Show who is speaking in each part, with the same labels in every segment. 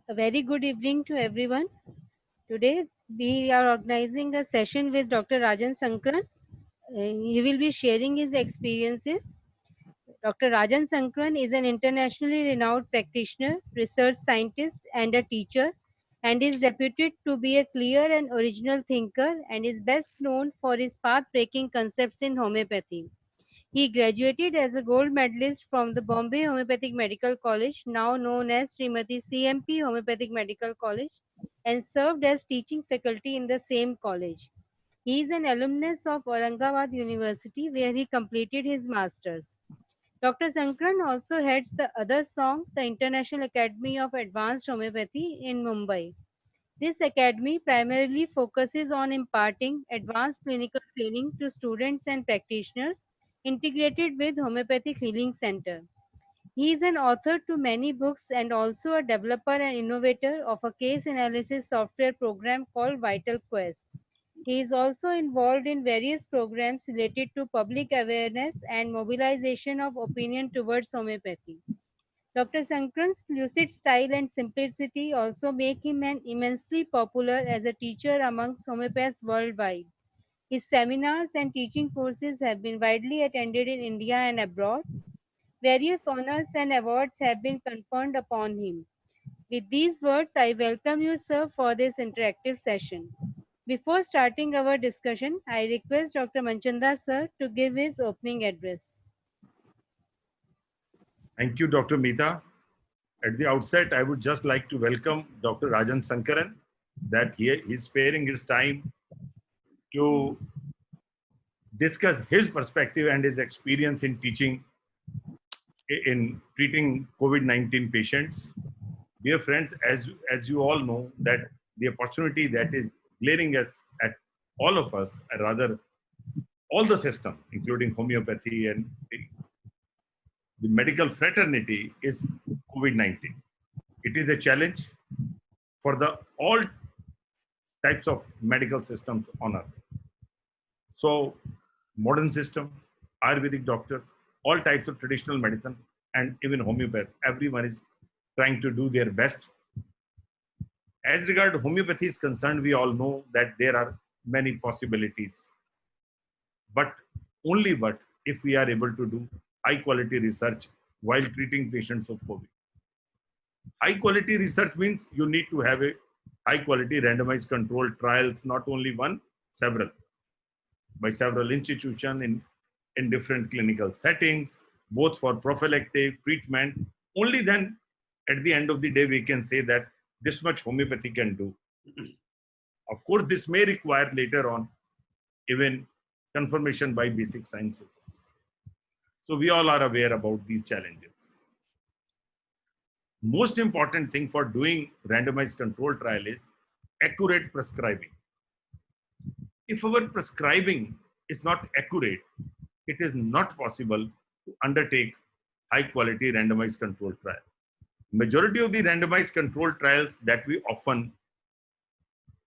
Speaker 1: A very good evening to everyone. Today we are organizing a session with Dr. Rajan Sankaran. He will be sharing his experiences. Dr. Rajan Sankaran is an internationally renowned practitioner, research scientist, and a teacher, and is reputed to be a clear and original thinker and is best known for his path breaking concepts in homeopathy. He graduated as a gold medalist from the Bombay Homeopathic Medical College, now known as Srimati CMP Homeopathic Medical College, and served as teaching faculty in the same college. He is an alumnus of Aurangabad University, where he completed his master's. Dr. Sankaran also heads the other song, the International Academy of Advanced Homeopathy in Mumbai. This academy primarily focuses on imparting advanced clinical training to students and practitioners integrated with Homeopathic Healing Center. He is an author to many books and also a developer and innovator of a case analysis software program called Vital Quest. He is also involved in various programs related to public awareness and mobilization of opinion towards homeopathy. Dr. Sankaran's lucid style and simplicity also make him an immensely popular as a teacher amongst homeopaths worldwide. His seminars and teaching courses have been widely attended in India and abroad. Various honors and awards have been conferred upon him. With these words, I welcome you, sir, for this interactive session. Before starting our discussion, I request Dr. Manchanda, sir, to give his opening address.
Speaker 2: Thank you, Dr. Meeta. At the outset, I would just like to welcome Dr. Rajan Sankaran, that he is sparing his time to discuss his perspective and his experience in teaching, in treating COVID-19 patients. Dear friends, as you all know, that the opportunity that is glaring us at all of us, or rather all the system, including homeopathy and the medical fraternity, is COVID-19. It is a challenge for all types of medical systems on earth. So modern system, Ayurvedic doctors, all types of traditional medicine, and even homeopath, everyone is trying to do their best. As regard homeopathy is concerned, we all know that there are many possibilities, but if we are able to do high quality research while treating patients of COVID. High quality research means you need to have a high quality randomized controlled trials, not only one, several, by several institutions in different clinical settings, both for prophylactic treatment. Only then, at the end of the day, we can say that this much homeopathy can do. Of course, this may require later on even confirmation by basic sciences. So we all are aware about these challenges. Most important thing for doing randomized control trial is accurate prescribing. If our prescribing is not accurate, it is not possible to undertake high quality randomized control trial. Majority of the randomized control trials that we often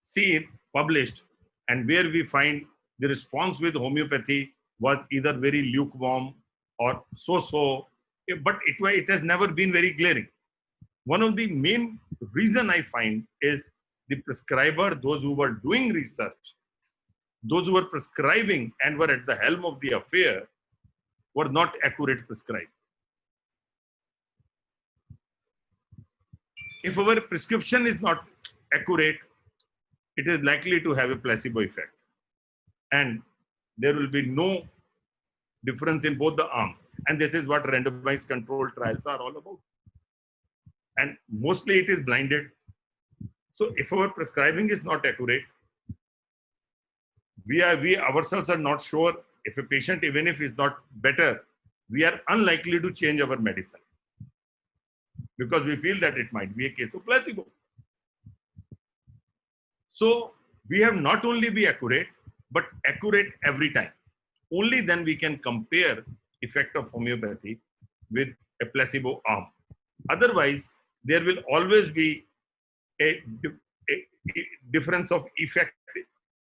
Speaker 2: see published, and where we find the response with homeopathy was either very lukewarm or so-so, but it has never been very glaring. One of the main reason I find is the prescriber, those who were doing research, those who were prescribing and were at the helm of the affair, were not accurate prescribed. If our prescription is not accurate, it is likely to have a placebo effect, and there will be no difference in both the arms. And this is what randomized controlled trials are all about. And mostly it is blinded. So if our prescribing is not accurate, we ourselves are not sure. If a patient, even if is not better, we are unlikely to change our medicine, because we feel that it might be a case of placebo. So we have not only be accurate, but accurate every time. Only then we can compare effect of homeopathy with a placebo arm. Otherwise, there will always be a difference of effect.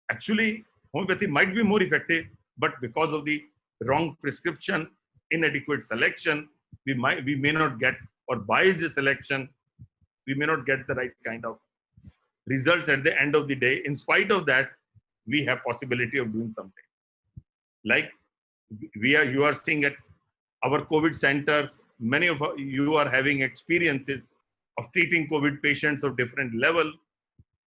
Speaker 2: Actually, homeopathy might be more effective, but because of the wrong prescription, inadequate selection, we may not get, or biased selection, we may not get the right kind of results at the end of the day. In spite of that, we have possibility of doing something. Like you are seeing at our COVID centers, many of you are having experiences of treating COVID patients of different level.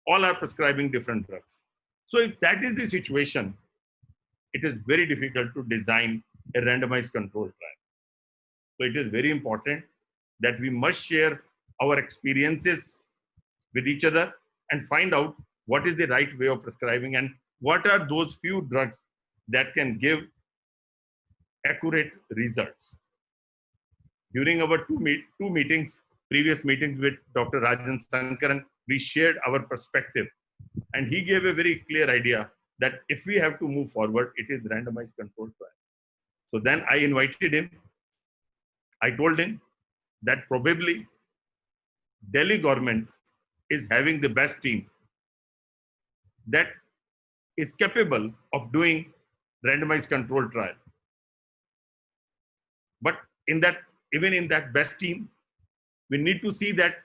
Speaker 2: All are prescribing different drugs. So if that is the situation, it is very difficult to design a randomized controlled trial. So it is very important that we must share our experiences with each other and find out what is the right way of prescribing and what are those few drugs that can give accurate results. During our previous meetings with Dr. Rajan Sankaran, we shared our perspective and he gave a very clear idea that if we have to move forward, it is randomized controlled trial. So then I invited him. I told him that probably Delhi government is having the best team that is capable of doing randomized controlled trial. But even in that best team, we need to see that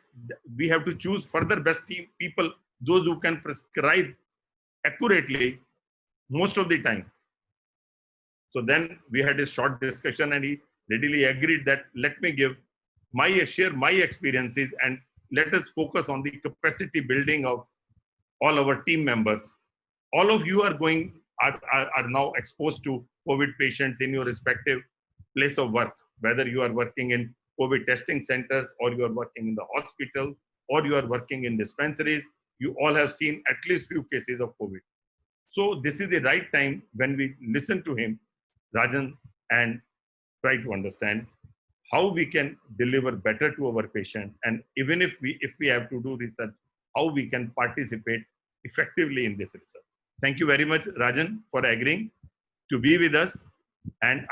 Speaker 2: we have to choose further best team people, those who can prescribe accurately most of the time. So then we had a short discussion and he readily agreed that let me share my experiences and let us focus on the capacity building of all our team members. All of you are now exposed to COVID patients in your respective place of work, whether you are working in COVID testing centers or you are working in the hospital or you are working in dispensaries. You all have seen at least few cases of COVID. So this is the right time when we listen to him, Rajan, and try to understand how we can deliver better to our patient. And even if we have to do research, how we can participate effectively in this research. Thank you very much, Rajan, for agreeing to be with us. And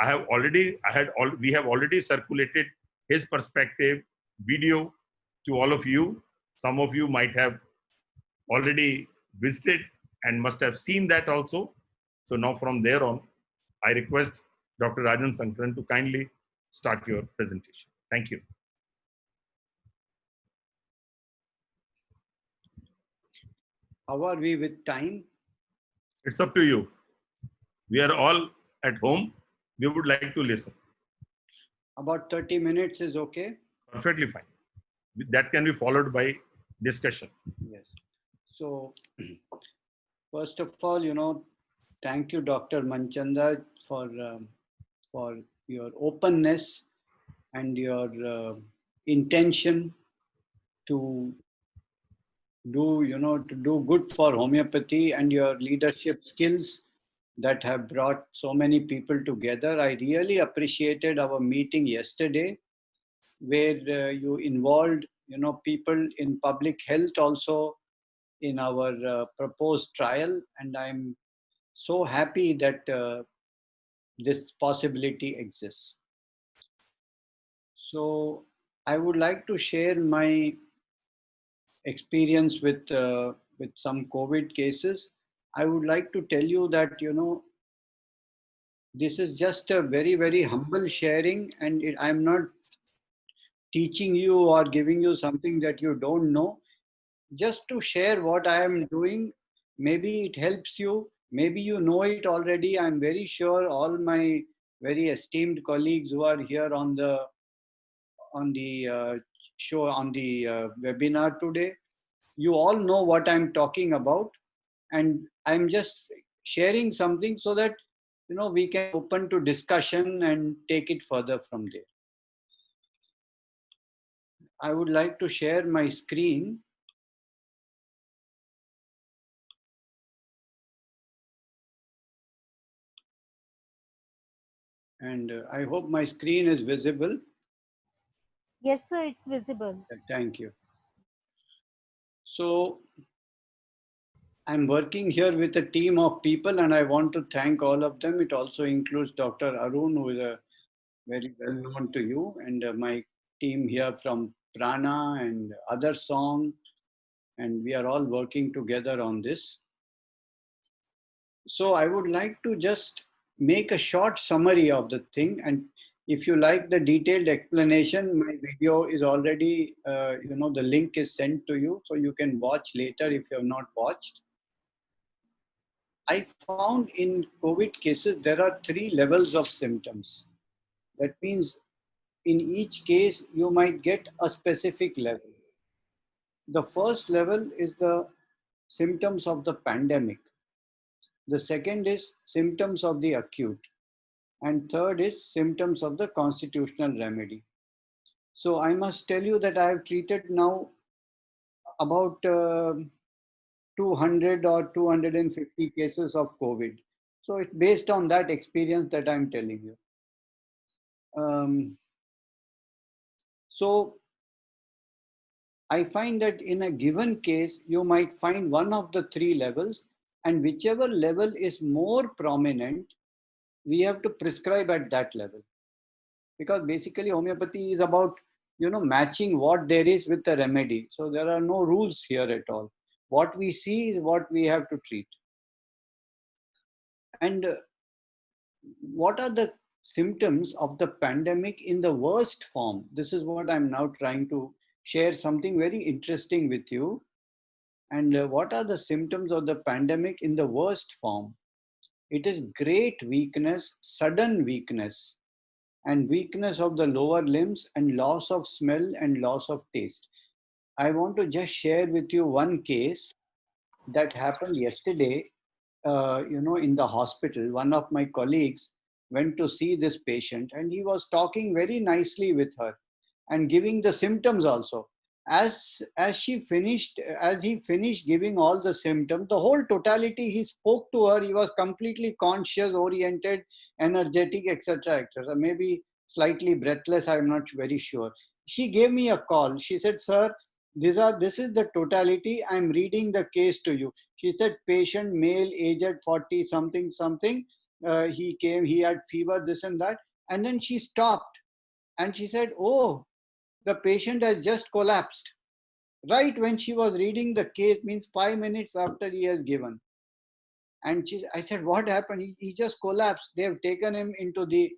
Speaker 2: we have already circulated his perspective video to all of you. Some of you might have already visited and must have seen that also. So now from there on, I request Dr. Rajan Sankaran to kindly start your presentation. Thank you.
Speaker 3: How are we with time?
Speaker 2: It's up to you. We are all at home. We would like to listen.
Speaker 3: About 30 minutes is okay?
Speaker 2: Perfectly fine. That can be followed by discussion.
Speaker 3: Yes. So, first of all, thank you, Dr. Manchanda, for your openness and your intention to do good for homeopathy and your leadership skills that have brought so many people together. I really appreciated our meeting yesterday, where you involved, people in public health also in our proposed trial, and I'm so happy that this possibility exists. So I would like to share my experience with some COVID cases. I would like to tell you that, this is just a very, very humble sharing, and I'm not teaching you or giving you something that you don't know. Just to share what I am doing, maybe it helps you. Maybe you know it already. I'm very sure all my very esteemed colleagues who are here on the show, on the webinar today, you all know what I'm talking about, and I'm just sharing something so that we can open to discussion and take it further from there. I would like to share my screen. And I hope my screen is visible.
Speaker 1: Yes, sir, it's visible.
Speaker 3: Thank you. So I'm working here with a team of people, and I want to thank all of them. It also includes Dr. Arun, who is very well known to you, and my team here from Prana and other song, and we are all working together on this. So I would like to just make a short summary of the thing and If you like the detailed explanation, my video is already, the link is sent to you, so you can watch later if you have not watched. I found in COVID cases, there are 3 levels of symptoms. That means in each case, you might get a specific level. The first level is the symptoms of the pandemic. The second is symptoms of the acute. And third is symptoms of the constitutional remedy. So I must tell you that I have treated now about 200 or 250 cases of COVID. So it's based on that experience that I'm telling you. So I find that in a given case, you might find one of the 3 levels, and whichever level is more prominent, we have to prescribe at that level. Because basically homeopathy is about, matching what there is with the remedy. So there are no rules here at all. What we see is what we have to treat. And what are the symptoms of the pandemic in the worst form? This is what I'm now trying to share something very interesting with you. And what are the symptoms of the pandemic in the worst form? It is great weakness, sudden weakness, and weakness of the lower limbs, and loss of smell and loss of taste. I want to just share with you one case that happened yesterday. In the hospital, one of my colleagues went to see this patient, and he was talking very nicely with her and giving the symptoms also. As he finished giving all the symptoms, the whole totality, he spoke to her. He was completely conscious, oriented, energetic, etc., etc. Maybe slightly breathless. I'm not very sure. She gave me a call. She said, "Sir, this is the totality. I'm reading the case to you." She said, "Patient male, aged 40 something something. He came. He had fever, this and that." And then she stopped, and she said, "Oh, the patient has just collapsed." Right when she was reading the case, means 5 minutes after he has given. And I said, "What happened?" He just collapsed. They have taken him into the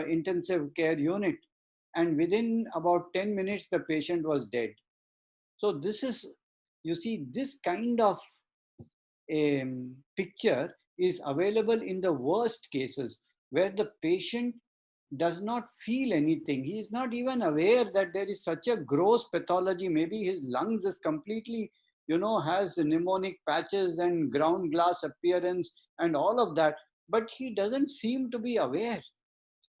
Speaker 3: intensive care unit. And within about 10 minutes, the patient was dead. So this is, you see, this kind of picture is available in the worst cases, where the patient does not feel anything. He is not even aware that there is such a gross pathology. Maybe his lungs is completely, has pneumonic patches and ground glass appearance and all of that, but he doesn't seem to be aware.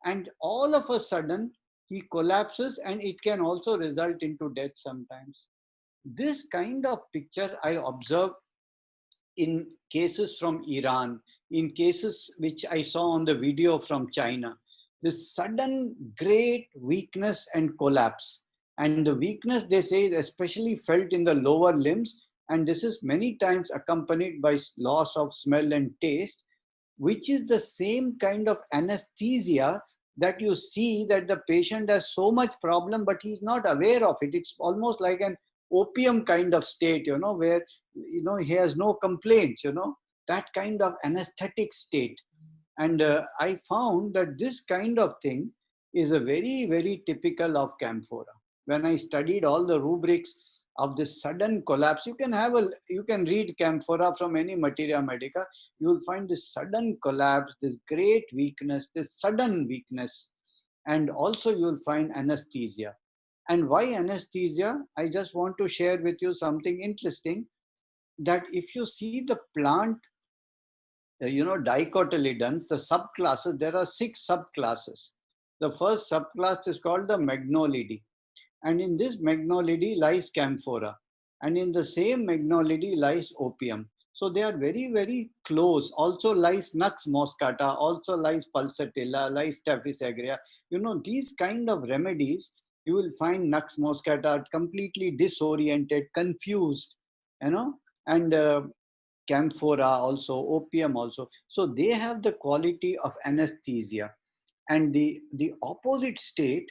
Speaker 3: And all of a sudden, he collapses, and it can also result into death sometimes. This kind of picture I observed in cases from Iran, in cases which I saw on the video from China. This sudden great weakness and collapse. And the weakness, they say, is especially felt in the lower limbs. And this is many times accompanied by loss of smell and taste, which is the same kind of anesthesia that you see that the patient has so much problem, but he's not aware of it. It's almost like an opium kind of state, where, he has no complaints, that kind of anesthetic state. And I found that this kind of thing is a very, very typical of camphora. When I studied all the rubrics of this sudden collapse, you can read camphora from any materia medica. You will find this sudden collapse, this great weakness, this sudden weakness, and also you will find anesthesia. And why anesthesia? I just want to share with you something interesting, that if you see the plant, dicotyledons, the subclasses, there are 6 subclasses. The first subclass is called the Magnolidae. And in this Magnolidae lies camphora. And in the same Magnolidae lies opium. So they are very, very close. Also lies Nux moscata, also lies pulsatilla, lies Staphylos aureus. These kind of remedies, you will find Nux moscata completely disoriented, confused, and camphora also, opium also. So they have the quality of anesthesia. And the opposite state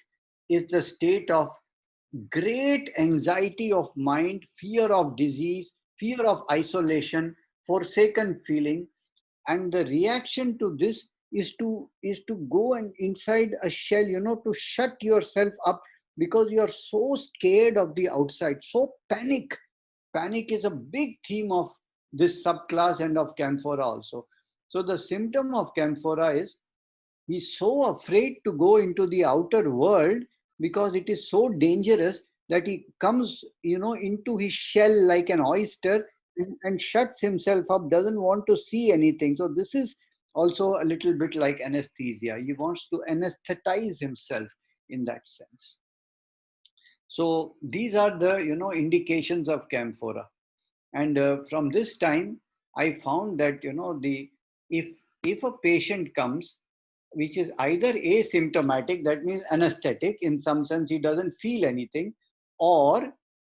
Speaker 3: is the state of great anxiety of mind, fear of disease, fear of isolation, forsaken feeling. And the reaction to this is to go and inside a shell, to shut yourself up, because you are so scared of the outside. So panic is a big theme of this subclass and of camphora also. So the symptom of camphora is he's so afraid to go into the outer world, because it is so dangerous, that he comes, into his shell like an oyster, and shuts himself up, doesn't want to see anything. So this is also a little bit like anesthesia. He wants to anesthetize himself in that sense. So these are the, indications of camphora. And from this time, I found that, if a patient comes, which is either asymptomatic, that means anesthetic, in some sense he doesn't feel anything, or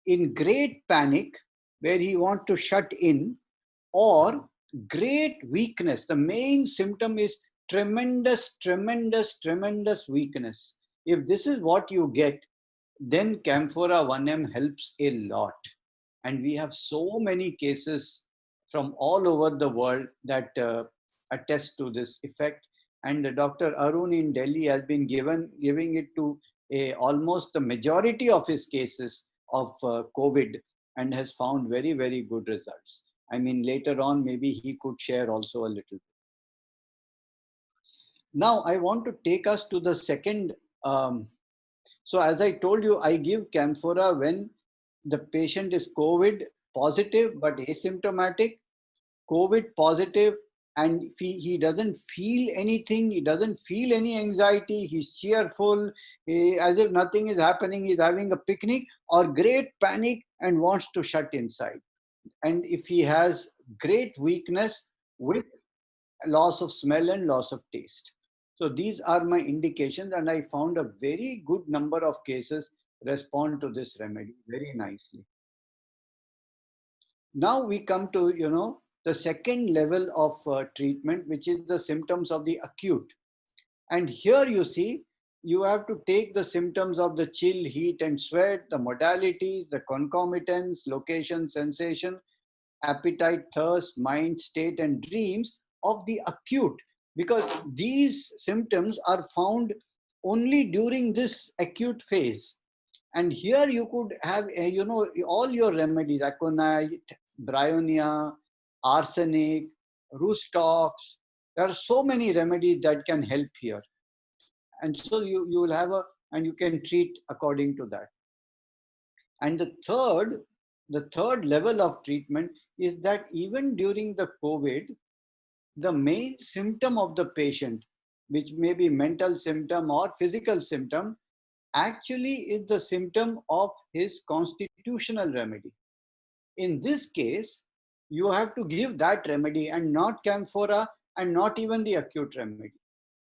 Speaker 3: in great panic, where he wants to shut in, or great weakness. The main symptom is tremendous weakness. If this is what you get, then camphora 1M helps a lot. And we have so many cases from all over the world that attest to this effect. And Dr. Arun in Delhi has been giving it to almost the majority of his cases of COVID, and has found very, very good results. I mean, later on, maybe he could share also a little bit. Now, I want to take us to the second. So as I told you, I give camphora when the patient is COVID positive but asymptomatic, COVID positive, and if he doesn't feel anything, he doesn't feel any anxiety, he's cheerful, as if nothing is happening, he's having a picnic, or great panic and wants to shut inside. And if he has great weakness with loss of smell and loss of taste. So these are my indications, and I found a very good number of cases respond to this remedy very nicely. Now we come to, the second level of treatment, which is the symptoms of the acute. And here you see, you have to take the symptoms of the chill, heat and sweat, the modalities, the concomitants, location, sensation, appetite, thirst, mind, state and dreams of the acute, because these symptoms are found only during this acute phase. And here you could have, all your remedies, aconite, bryonia, arsenic, rhus tox. There are so many remedies that can help here. And so you will have and you can treat according to that. And the third level of treatment is that even during the COVID, the main symptom of the patient, which may be mental symptom or physical symptom, actually is the symptom of his constitutional remedy. In this case, you have to give that remedy and not camphora and not even the acute remedy.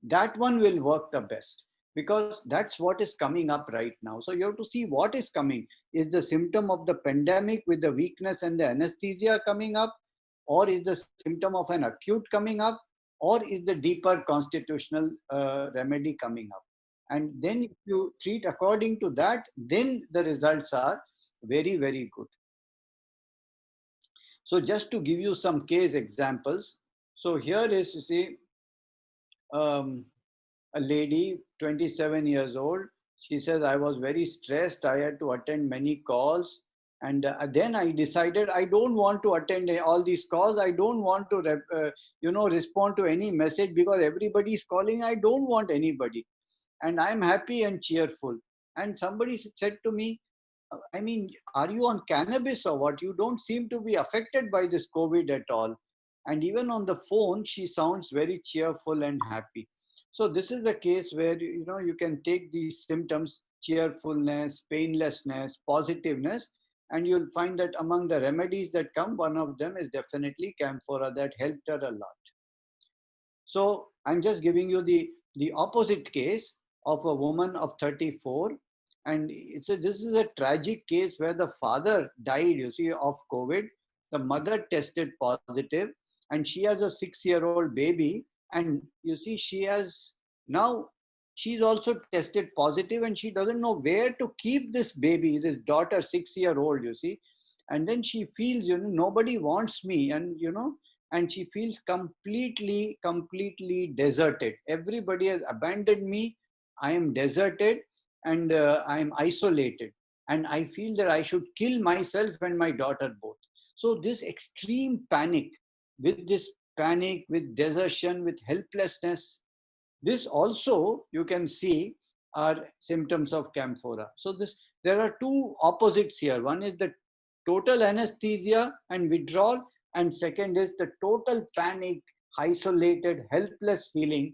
Speaker 3: That one will work the best, because that's what is coming up right now. So you have to see what is coming. Is the symptom of the pandemic with the weakness and the anesthesia coming up, or is the symptom of an acute coming up, or is the deeper constitutional remedy coming up? And then if you treat according to that, then the results are very, very good. So just to give you some case examples. So here is, you see, a lady, 27 years old. She says, I was very stressed. I had to attend many calls. And then I decided I don't want to attend all these calls. I don't want to, respond to any message, because everybody is calling. I don't want anybody. And I'm happy and cheerful. And somebody said to me, I mean, are you on cannabis or what? You don't seem to be affected by this COVID at all. And even on the phone, she sounds very cheerful and happy. So this is a case where, you can take these symptoms, cheerfulness, painlessness, positiveness, and you'll find that among the remedies that come, one of them is definitely camphora that helped her a lot. So I'm just giving you the opposite case of a woman of 34. And this is a tragic case where the father died, you see, of COVID. The mother tested positive, and she has a 6-year-old baby. And you see, she's also tested positive, and she doesn't know where to keep this baby, this daughter, 6-year-old, you see. And then she feels, nobody wants me. And, and she feels completely deserted. Everybody has abandoned me. I am deserted, and I am isolated, and I feel that I should kill myself and my daughter both. So this extreme panic, with desertion, with helplessness, this also you can see are symptoms of camphora. So there are two opposites here. One is the total anesthesia and withdrawal, and second is the total panic, isolated, helpless feeling,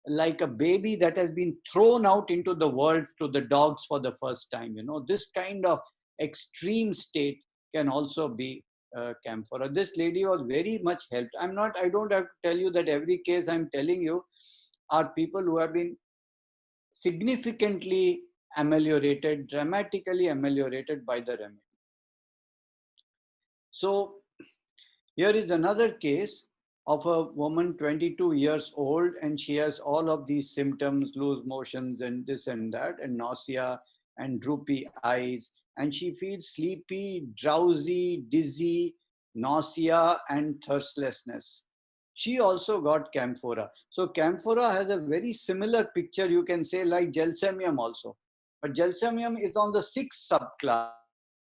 Speaker 3: like a baby that has been thrown out into the world to the dogs for the first time. This kind of extreme state can also be camphora. This lady was very much helped. I don't have to tell you that every case I'm telling you are people who have been significantly ameliorated, dramatically ameliorated by the remedy. So here is another case of a woman 22 years old, and she has all of these symptoms, loose motions and this and that, and nausea and droopy eyes, and she feels sleepy, drowsy, dizzy, nausea and thirstlessness. She also got camphora. So camphora has a very similar picture, you can say, like gelsemium also. But gelsemium is on the sixth subclass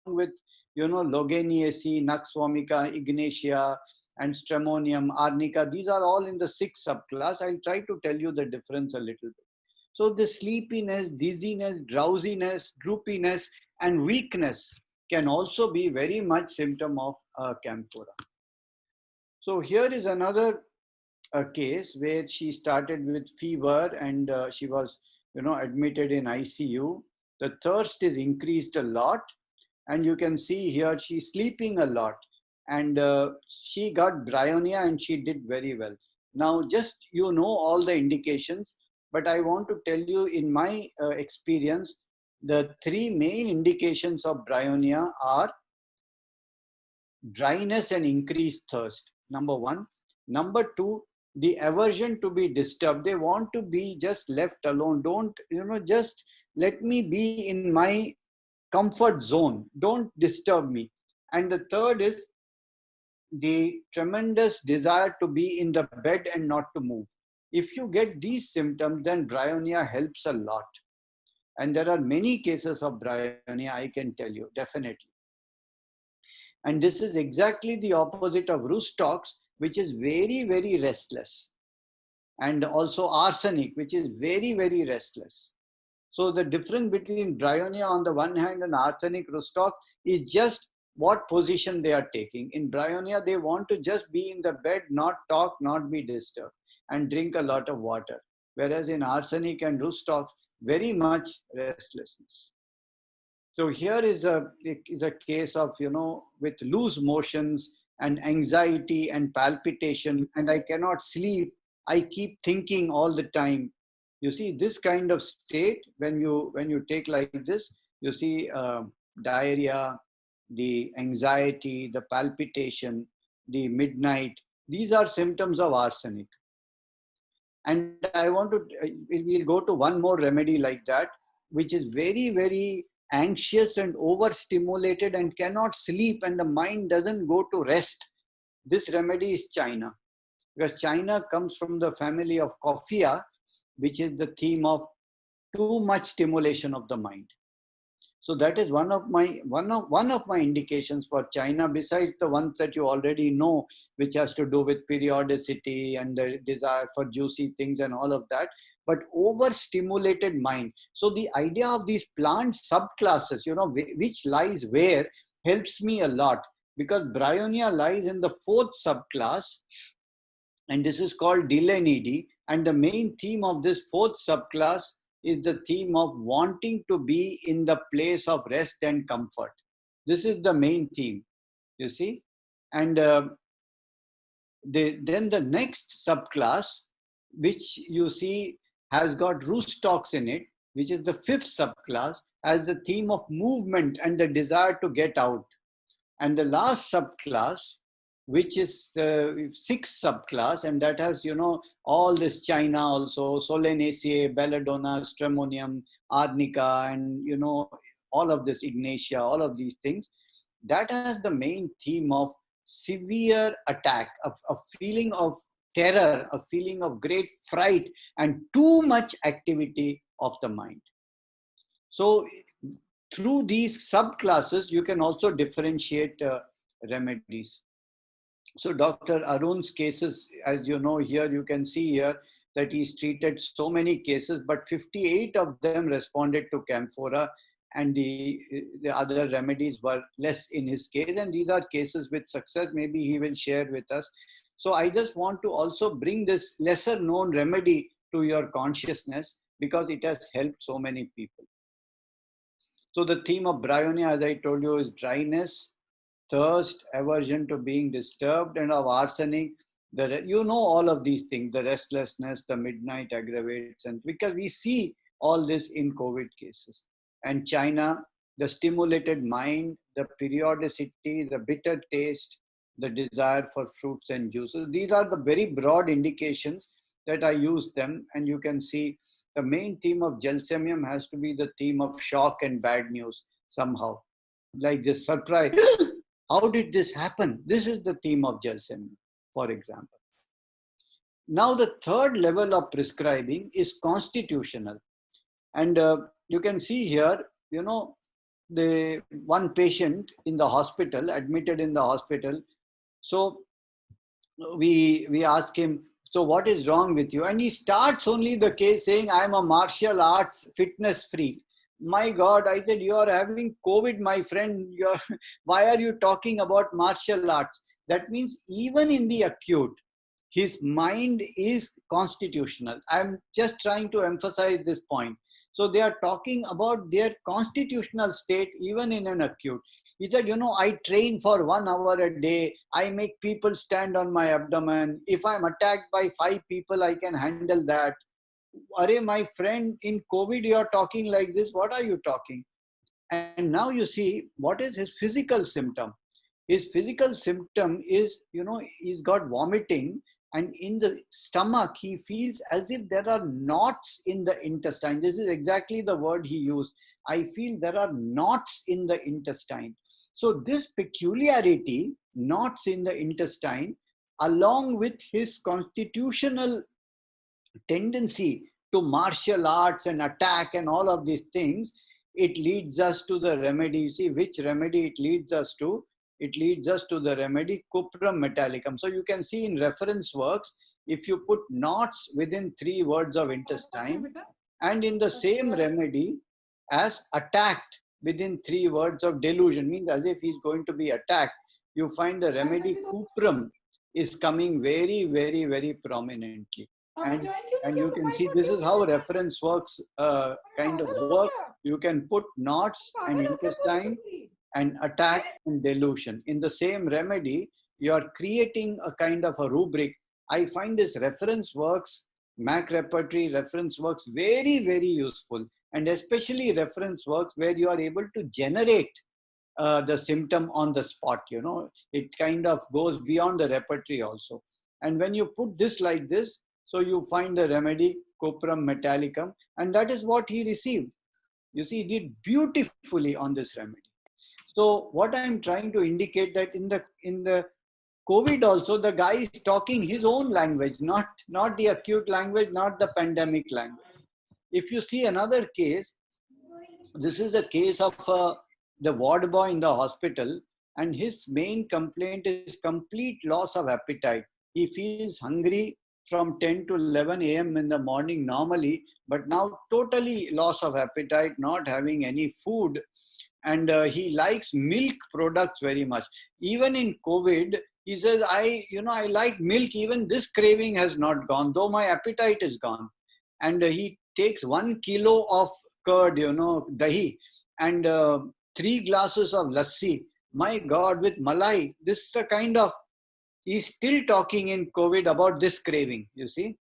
Speaker 3: with, Logeniaceae, Nux vomica, Ignatia, and Stramonium, Arnica. These are all in the sixth subclass. I'll try to tell you the difference a little bit. So the sleepiness, dizziness, drowsiness, droopiness, and weakness can also be very much symptom of camphora. So here is another case where she started with fever, and she was, admitted in ICU. The thirst is increased a lot, and you can see here she's sleeping a lot, and she got bryonia, and she did very well. Now, just all the indications, but I want to tell you, in my experience, the three main indications of bryonia are dryness and increased thirst, number one. Number two, the aversion to be disturbed. They want to be just left alone. Don't, just let me be in my comfort zone. Don't disturb me. And the third is the tremendous desire to be in the bed and not to move. If you get these symptoms, then bryonia helps a lot. And there are many cases of bryonia, I can tell you, definitely. And this is exactly the opposite of Rhus-Tox, which is very, very restless. And also arsenic, which is very, very restless. So the difference between bryonia on the one hand and arsenic Rhus-Tox is just what position they are taking. In bryonia, they want to just be in the bed, not talk, not be disturbed, and drink a lot of water. Whereas in arsenic and Rhus-Tox, very much restlessness. So here is a case of, with loose motions and anxiety and palpitation, and I cannot sleep. I keep thinking all the time. You see this kind of state, when you take like this, you see diarrhea, the anxiety, the palpitation, the midnight. These are symptoms of arsenic. And I want to, we'll go to one more remedy like that, which is very, very anxious and overstimulated and cannot sleep, and the mind doesn't go to rest. This remedy is China, because China comes from the family of Coffea, which is the theme of too much stimulation of the mind. So that is one of my indications for China, besides the ones that you already know, which has to do with periodicity and the desire for juicy things and all of that, but overstimulated mind. So the idea of these plant subclasses, which lies where, helps me a lot, because bryonia lies in the fourth subclass, and this is called Dilenidae, and the main theme of this fourth subclass is the theme of wanting to be in the place of rest and comfort. This is the main theme, you see. And then the next subclass, which you see has got Rhus-Tox in it, which is the fifth subclass, has the theme of movement and the desire to get out. And the last subclass, which is the sixth subclass, and that has, all this China also, Solanaceae, Belladonna, Stramonium, Arnica, and, all of this Ignatia, all of these things, that has the main theme of severe attack, a feeling of terror, a feeling of great fright, and too much activity of the mind. So through these subclasses, you can also differentiate remedies. So Dr. Arun's cases, as you know here, you can see here that he's treated so many cases, but 58 of them responded to camphora, and the other remedies were less in his case. And these are cases with success. Maybe he will share with us. So I just want to also bring this lesser known remedy to your consciousness because it has helped so many people. So the theme of bryonia, as I told you, is dryness, thirst, aversion to being disturbed, and of arsenic. You know all of these things, the restlessness, the midnight aggravates, and because we see all this in COVID cases. And China, the stimulated mind, the periodicity, the bitter taste, the desire for fruits and juices. These are the very broad indications that I use them, and you can see the main theme of Gelsemium has to be the theme of shock and bad news somehow. Like this surprise, how did this happen? This is the theme of Gelsemium, for example. Now the third level of prescribing is constitutional. And you can see here, you know, the one patient in the hospital, admitted in the hospital. So we ask him, so what is wrong with you? And he starts only the case saying, I'm a martial arts fitness freak. My God, I said, you are having COVID, my friend. Why are you talking about martial arts? That means even in the acute, his mind is constitutional. I'm just trying to emphasize this point. So they are talking about their constitutional state even in an acute. He said, you know, I train for 1 hour a day. I make people stand on my abdomen. If I'm attacked by 5 people, I can handle that. Arey, my friend, in COVID, you're talking like this. What are you talking? And now you see, what is his physical symptom? His physical symptom is, you know, he's got vomiting, and in the stomach, he feels as if there are knots in the intestine. This is exactly the word he used. I feel there are knots in the intestine. So this peculiarity, knots in the intestine, along with his constitutional tendency to martial arts and attack and all of these things, it leads us to the remedy. You see which remedy it leads us to? It leads us to the remedy Cuprum metallicum. So you can see in reference works, if you put knots within 3 words of intestine, and in the same remedy as attacked within 3 words of delusion, means as if he's going to be attacked, you find the remedy Cuprum is coming very, very, very prominently. And you can see this is how reference works kind of work. You can put knots and intestine and attack and delusion. In the same remedy, you are creating a kind of a rubric. I find this reference works, Mac repertory reference works very, very useful. And especially reference works where you are able to generate the symptom on the spot, you know. It kind of goes beyond the repertory also. And when you put this like this, so you find the remedy Cuprum metallicum, and that is what he received. You see, he did beautifully on this remedy. So what I'm trying to indicate that in the COVID also, the guy is talking his own language, not the acute language, not the pandemic language. If you see another case, this is the case of the ward boy in the hospital, and his main complaint is complete loss of appetite. He feels hungry from 10 to 11 a.m. in the morning normally, but now totally loss of appetite, not having any food. And he likes milk products very much. Even in COVID, he says, I like milk. Even this craving has not gone, though my appetite is gone. And he takes 1 kilo of curd, dahi, and 3 glasses of lassi. My God, with malai, this is the kind of, he's still talking in COVID about this craving, you see.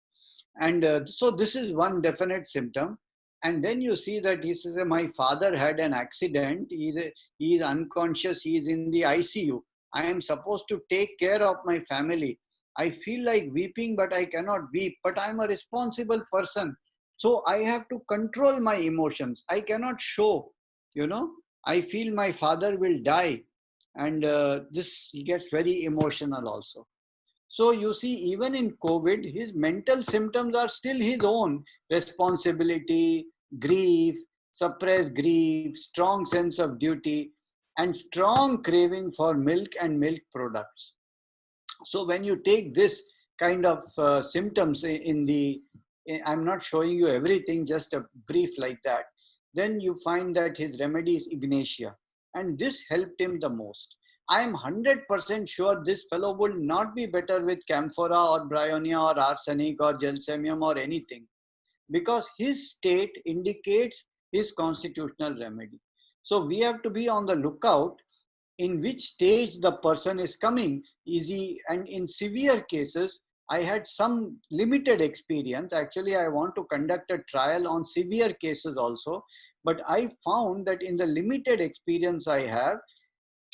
Speaker 3: And so this is one definite symptom. And then you see that he says, my father had an accident. He is unconscious. He is in the ICU. I am supposed to take care of my family. I feel like weeping, but I cannot weep. But I am a responsible person. So I have to control my emotions. I cannot show, I feel my father will die. And this gets very emotional also. So you see, even in COVID, his mental symptoms are still his own: responsibility, grief, suppressed grief, strong sense of duty, and strong craving for milk and milk products. So when you take this kind of symptoms I'm not showing you everything, just a brief like that, then you find that his remedy is Ignatia. And this helped him the most. I am 100% sure this fellow would not be better with camphora or bryonia or arsenic or gelsemium or anything, because his state indicates his constitutional remedy. So we have to be on the lookout in which stage the person is coming. Easy. And in severe cases, I had some limited experience. Actually, I want to conduct a trial on severe cases also. But I found that in the limited experience I have,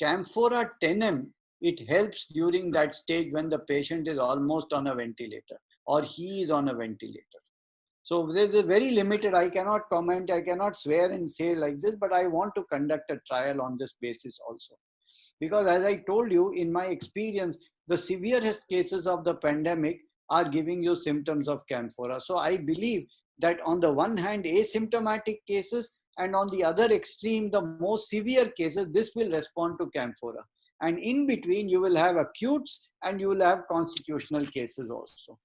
Speaker 3: camphora 10M, it helps during that stage when the patient is almost on a ventilator or he is on a ventilator. So there's a very limited, I cannot comment, I cannot swear and say like this, but I want to conduct a trial on this basis also. Because as I told you, in my experience, the severest cases of the pandemic are giving you symptoms of camphora. So I believe that on the one hand, asymptomatic cases, and on the other extreme, the most severe cases, this will respond to camphora. And in between, you will have acutes and you will have constitutional cases also.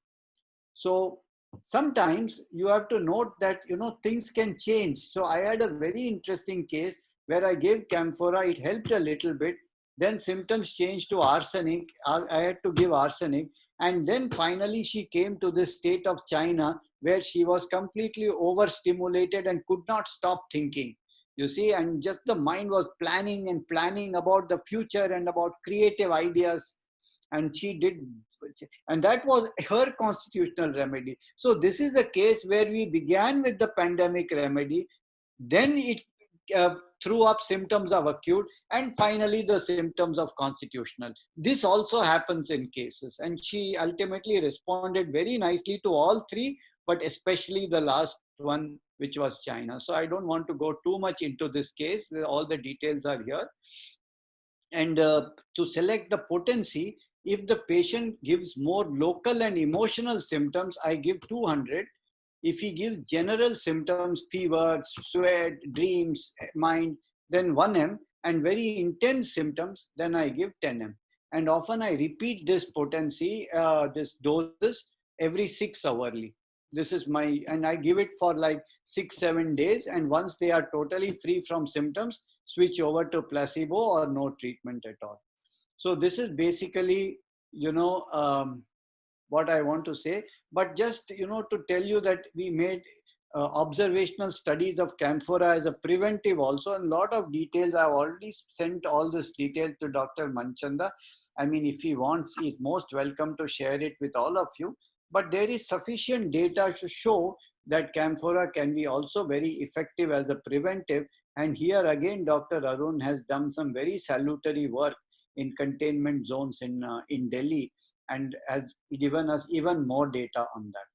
Speaker 3: So sometimes you have to note that, things can change. So I had a very interesting case where I gave camphora, it helped a little bit. Then symptoms changed to arsenic. I had to give arsenic. And then finally she came to this state of China where she was completely overstimulated and could not stop thinking. You see, and just the mind was planning and planning about the future and about creative ideas. And she did, and that was her constitutional remedy. So this is a case where we began with the pandemic remedy, then it threw up symptoms of acute, and finally the symptoms of constitutional. This also happens in cases, and she ultimately responded very nicely to all three, but especially the last one, which was China. So I don't want to go too much into this case. All the details are here. And to select the potency, if the patient gives more local and emotional symptoms, I give 200. If he gives general symptoms, fever, sweat, dreams, mind, then 1M, and very intense symptoms, then I give 10M. And often I repeat this potency, this doses, every 6 hourly. This is my, and I give it for like 6-7 days. And once they are totally free from symptoms, switch over to placebo or no treatment at all. So this is basically, what I want to say. But just, to tell you that we made observational studies of camphora as a preventive also, and a lot of details. I've already sent all this detail to Dr. Manchanda. I mean, if he wants, he's most welcome to share it with all of you. But there is sufficient data to show that camphora can be also very effective as a preventive. And here again, Dr. Arun has done some very salutary work in containment zones in Delhi, and has given us even more data on that.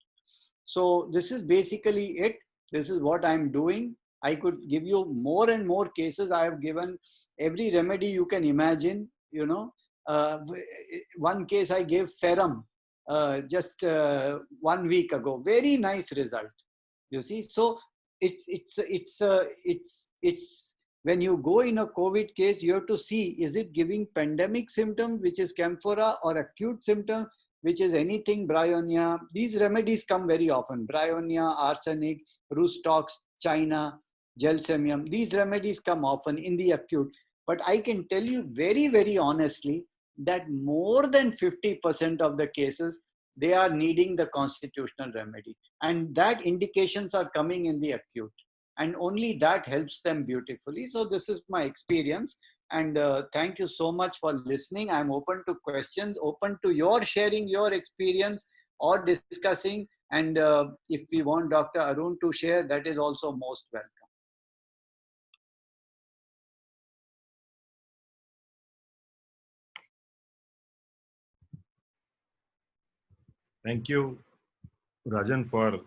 Speaker 3: So this is basically it. This is what I'm doing. I could give you more and more cases. I have given every remedy you can imagine. One case I gave ferrum just 1 week ago. Very nice result. You see, so it's when you go in a COVID case, you have to see, is it giving pandemic symptom, which is camphora, or acute symptom, which is anything bryonia. These remedies come very often: bryonia, arsenic, Rustox, China, gelsemium. These remedies come often in the acute. But I can tell you very, very honestly that more than 50% of the cases, they are needing the constitutional remedy. And that indications are coming in the acute. And only that helps them beautifully. So this is my experience. And thank you so much for listening. I'm open to questions, open to your sharing your experience or discussing. And if we want Dr. Arun to share, that is also most welcome.
Speaker 2: Thank you, Rajan, for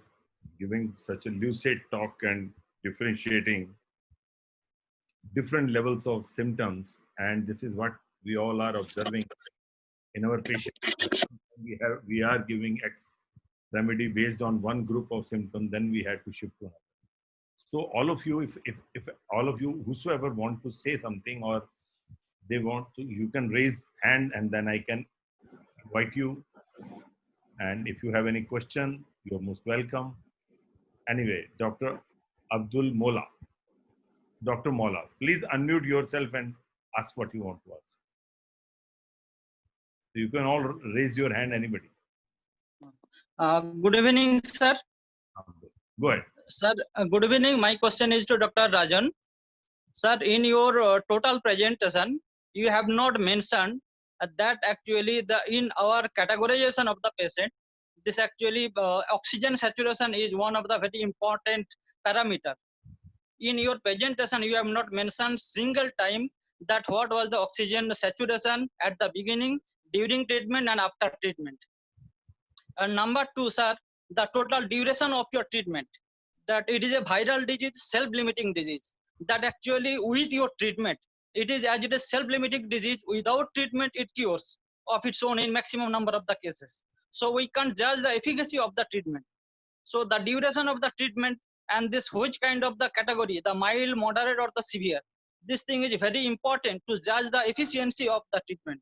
Speaker 2: giving such a lucid talk and differentiating different levels of symptoms and this is what we all are observing in our patients. We are giving X remedy based on one group of symptoms, then we had to shift to another. So all of you, if all of you, whosoever want to say something or they want to, you can raise hand and then I can invite you. And if you have any question, you're most welcome. Anyway, Dr. Abdul Mola. Dr. Mola, please unmute yourself and ask what you want to ask. So you can all raise your hand, anybody.
Speaker 4: Good evening, sir.
Speaker 2: Go ahead.
Speaker 4: Sir, good evening. My question is to Dr. Rajan. Sir, in your total presentation, you have not mentioned that actually in our categorization of the patient, this actually oxygen saturation is one of the very important parameter. In your presentation, you have not mentioned single time that what was the oxygen saturation at the beginning, during treatment and after treatment. And number two, sir, the total duration of your treatment, that it is a viral disease, self-limiting disease, that actually with your treatment, it is as it is self-limiting disease, without treatment, it cures of its own in maximum number of the cases. So we can't judge the efficacy of the treatment. So the duration of the treatment and this which kind of the category, the mild, moderate or the severe, this thing is very important to judge the efficiency of the treatment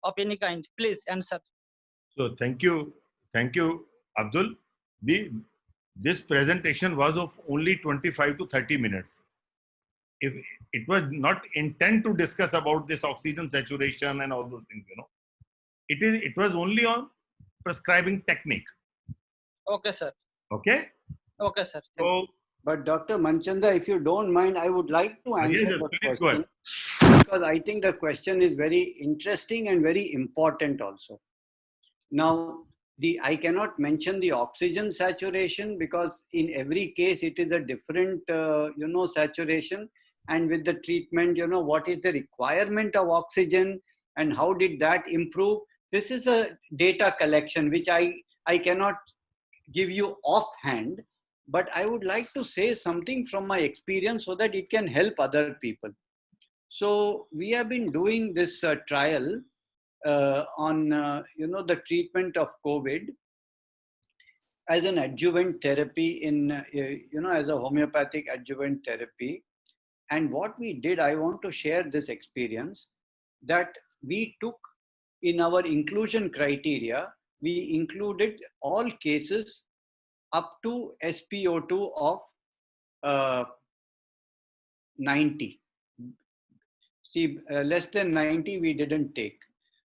Speaker 4: of any kind. Please answer.
Speaker 2: So thank you, Abdul. This presentation was of only 25 to 30 minutes. If it was not intent to discuss about this oxygen saturation and all those things, it was only on prescribing technique.
Speaker 4: Okay, sir.
Speaker 2: Okay.
Speaker 4: Okay, sir.
Speaker 2: So,
Speaker 3: but Dr. Manchanda, if you don't mind, I would like to answer
Speaker 2: yes,
Speaker 3: the
Speaker 2: please go ahead.
Speaker 3: question, because I think the question is very interesting and very important also. Now, I cannot mention the oxygen saturation because in every case it is a different, saturation, and with the treatment, what is the requirement of oxygen and how did that improve? This is a data collection which I cannot give you offhand, but I would like to say something from my experience so that it can help other people. So we have been doing this trial on the treatment of COVID as an adjuvant therapy in as a homeopathic adjuvant therapy. And what we did, I want to share this experience, that we took in our inclusion criteria, we included all cases up to SpO2 of 90. See, less than 90 we didn't take.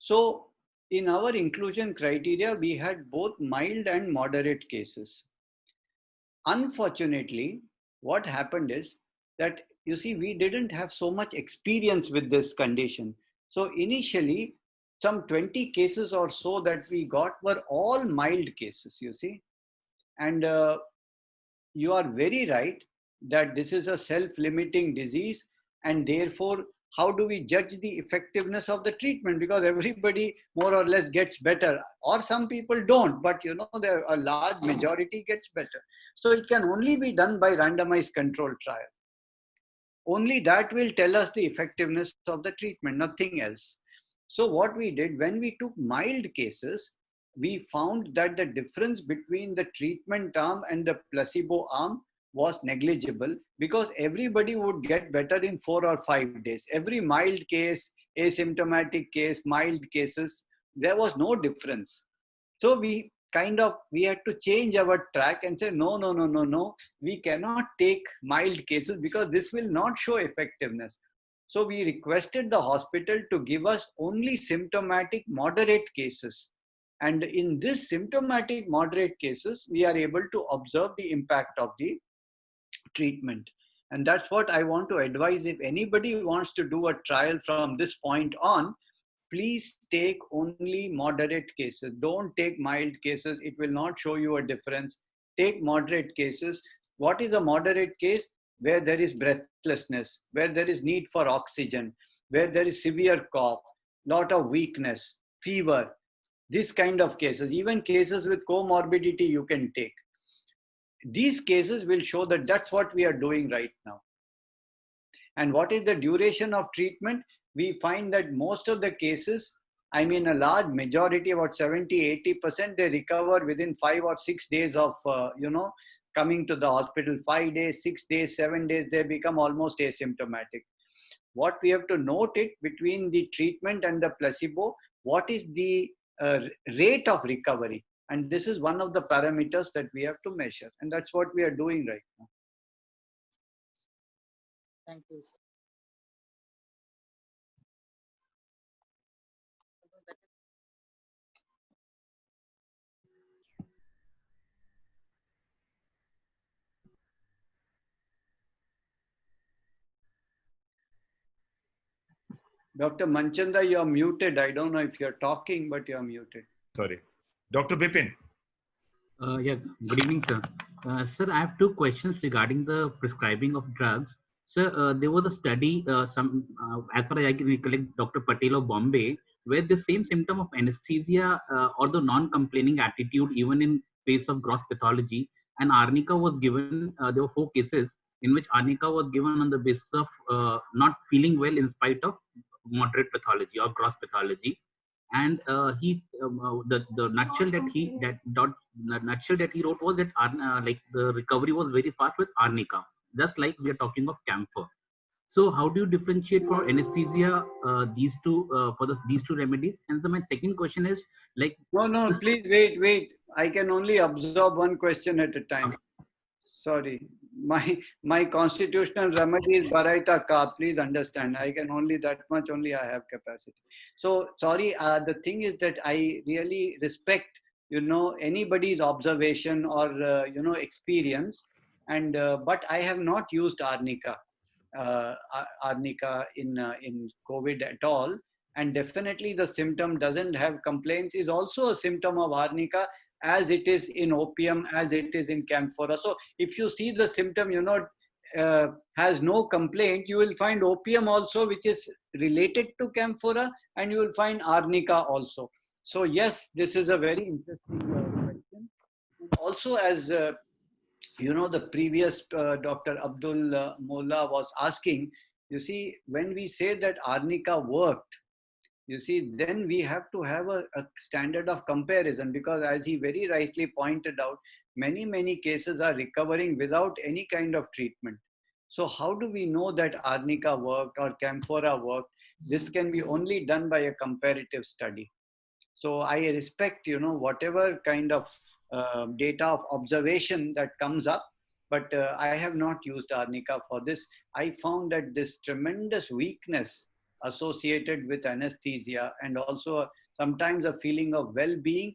Speaker 3: So in our inclusion criteria, we had both mild and moderate cases. Unfortunately, what happened is that, you see, we didn't have so much experience with this condition. So initially, some 20 cases or so that we got were all mild cases, you see. And you are very right that this is a self-limiting disease, and therefore, how do we judge the effectiveness of the treatment? Because everybody more or less gets better, or some people don't, but a large majority gets better. So it can only be done by randomized control trial. Only that will tell us the effectiveness of the treatment, nothing else. So what we did, when we took mild cases, we found that the difference between the treatment arm and the placebo arm was negligible, because everybody would get better in 4 or 5 days. Every mild case, asymptomatic case, mild cases, there was no difference. So we had to change our track and say, no, we cannot take mild cases because this will not show effectiveness. So we requested the hospital to give us only symptomatic moderate cases. And in this symptomatic moderate cases, we are able to observe the impact of the treatment. And that's what I want to advise. If anybody wants to do a trial from this point on, please take only moderate cases. Don't take mild cases. It will not show you a difference. Take moderate cases. What is a moderate case? Where there is breathlessness, where there is need for oxygen, where there is severe cough, lot of weakness, fever, this kind of cases. Even cases with comorbidity you can take. These cases will show that that's what we are doing right now. And what is the duration of treatment? we find that most of the cases, I mean, a large majority, about 70–80%, they recover within 5 or 6 days of, coming to the hospital. 5 days, 6 days, 7 days, they become almost asymptomatic. What we have to note it between the treatment and the placebo, what is the rate of recovery? And this is one of the parameters that we have to measure. And that's what we are doing right now.
Speaker 4: Thank you, sir.
Speaker 3: Dr. Manchanda, you are muted. I don't know if you're talking, but you're muted.
Speaker 2: Sorry. Dr. Bipin.
Speaker 5: Yeah, good evening, sir. Sir, I have two questions regarding the prescribing of drugs. Sir, there was a study, as far as I can recollect, Dr. Patel of Bombay, where the same symptom of anesthesia or the non-complaining attitude, even in face of gross pathology, and arnica was given. There were 4 cases in which arnica was given on the basis of not feeling well in spite of moderate pathology or gross pathology. And the nutshell that he wrote was that like the recovery was very fast with arnica, just like we are talking of camphor. So how do you differentiate for anesthesia these two these two remedies? And so my second question is like
Speaker 3: No, please wait. I can only absorb one question at a time. Sorry. My constitutional remedy is Baraita Ka. Please understand. I can only that much only I have capacity. So sorry. The thing is that I really respect anybody's observation or experience, and but I have not used arnica in COVID at all. And definitely the symptom doesn't have complaints is also a symptom of arnica, as it is in opium, as it is in camphora. So if you see the symptom, has no complaint, you will find opium also, which is related to camphora, and you will find arnica also. So yes, this is a very interesting question. Also, as the previous Dr. Abdul Molla was asking, you see, when we say that arnica worked, you see, then we have to have a standard of comparison, because as he very rightly pointed out, many cases are recovering without any kind of treatment. So how do we know that arnica worked or camphora worked? This can be only done by a comparative study. So I respect, whatever kind of data of observation that comes up, but I have not used arnica for this. I found that this tremendous weakness associated with anesthesia, and also sometimes a feeling of well-being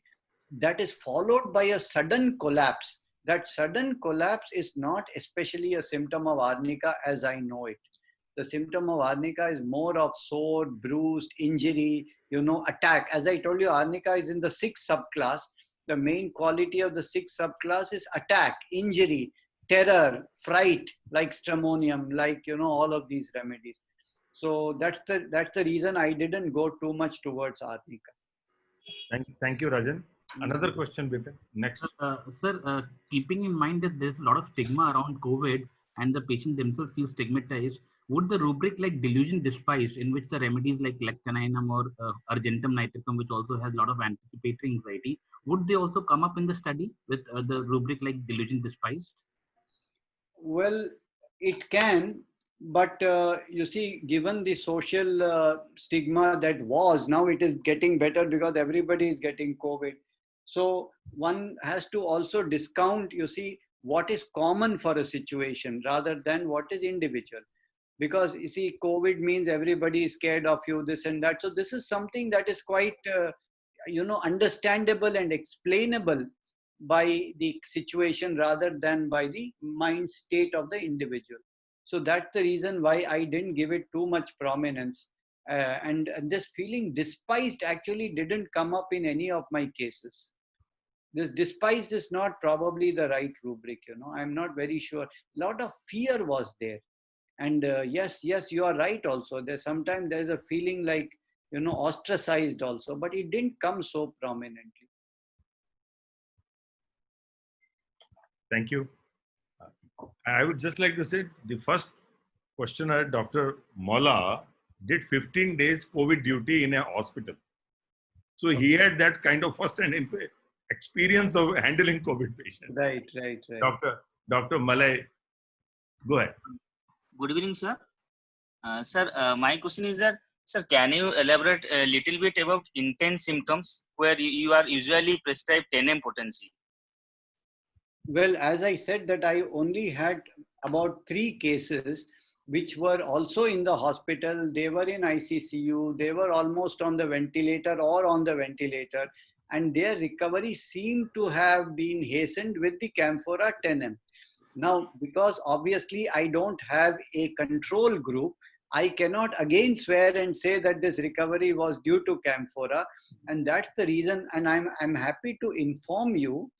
Speaker 3: that is followed by a sudden collapse. That sudden collapse is not especially a symptom of arnica as I know it. The symptom of arnica is more of sore, bruised, injury, attack. As I told you, arnica is in the 6th subclass. The main quality of the 6th subclass is attack, injury, terror, fright, like stramonium, like, all of these remedies. So that's the reason I didn't go too much towards arnica.
Speaker 2: Thank you, Rajan. Another question, Bipin. Next.
Speaker 5: Sir, keeping in mind that there's a lot of stigma around COVID and the patient themselves feel stigmatized, would the rubric like delusion despised, in which the remedies like leccaninum or argentum nitricum, which also has a lot of anticipatory anxiety, would they also come up in the study with the rubric like delusion despised?
Speaker 3: Well, it can, but you see, given the social stigma that was, now it is getting better because everybody is getting COVID. So one has to also discount, you see, what is common for a situation rather than what is individual. Because you see, COVID means everybody is scared of you, this and that. So this is something that is quite, understandable and explainable by the situation rather than by the mind state of the individual. So that's the reason why I didn't give it too much prominence. And this feeling despised actually didn't come up in any of my cases. This despised is not probably the right rubric, I'm not very sure. A lot of fear was there. And yes, you are right also. Sometimes there's a feeling like, ostracized also, but it didn't come so prominently.
Speaker 2: Thank you. I would just like to say the first questioner, Dr. Molla, did 15 days COVID duty in a hospital. So he had that kind of first-hand experience of handling COVID patients.
Speaker 3: Right.
Speaker 2: Dr. Malay, go ahead.
Speaker 6: Good evening, sir. Sir, my question is that, sir, can you elaborate a little bit about intense symptoms where you are usually prescribed 10M potency?
Speaker 3: Well, as I said that I only had about 3 cases which were also in the hospital. They were in ICCU. They were almost on the ventilator or on the ventilator. And their recovery seemed to have been hastened with the Camphora 10M. Now, because obviously I don't have a control group, I cannot again swear and say that this recovery was due to Camphora. And that's the reason, and I'm happy to inform you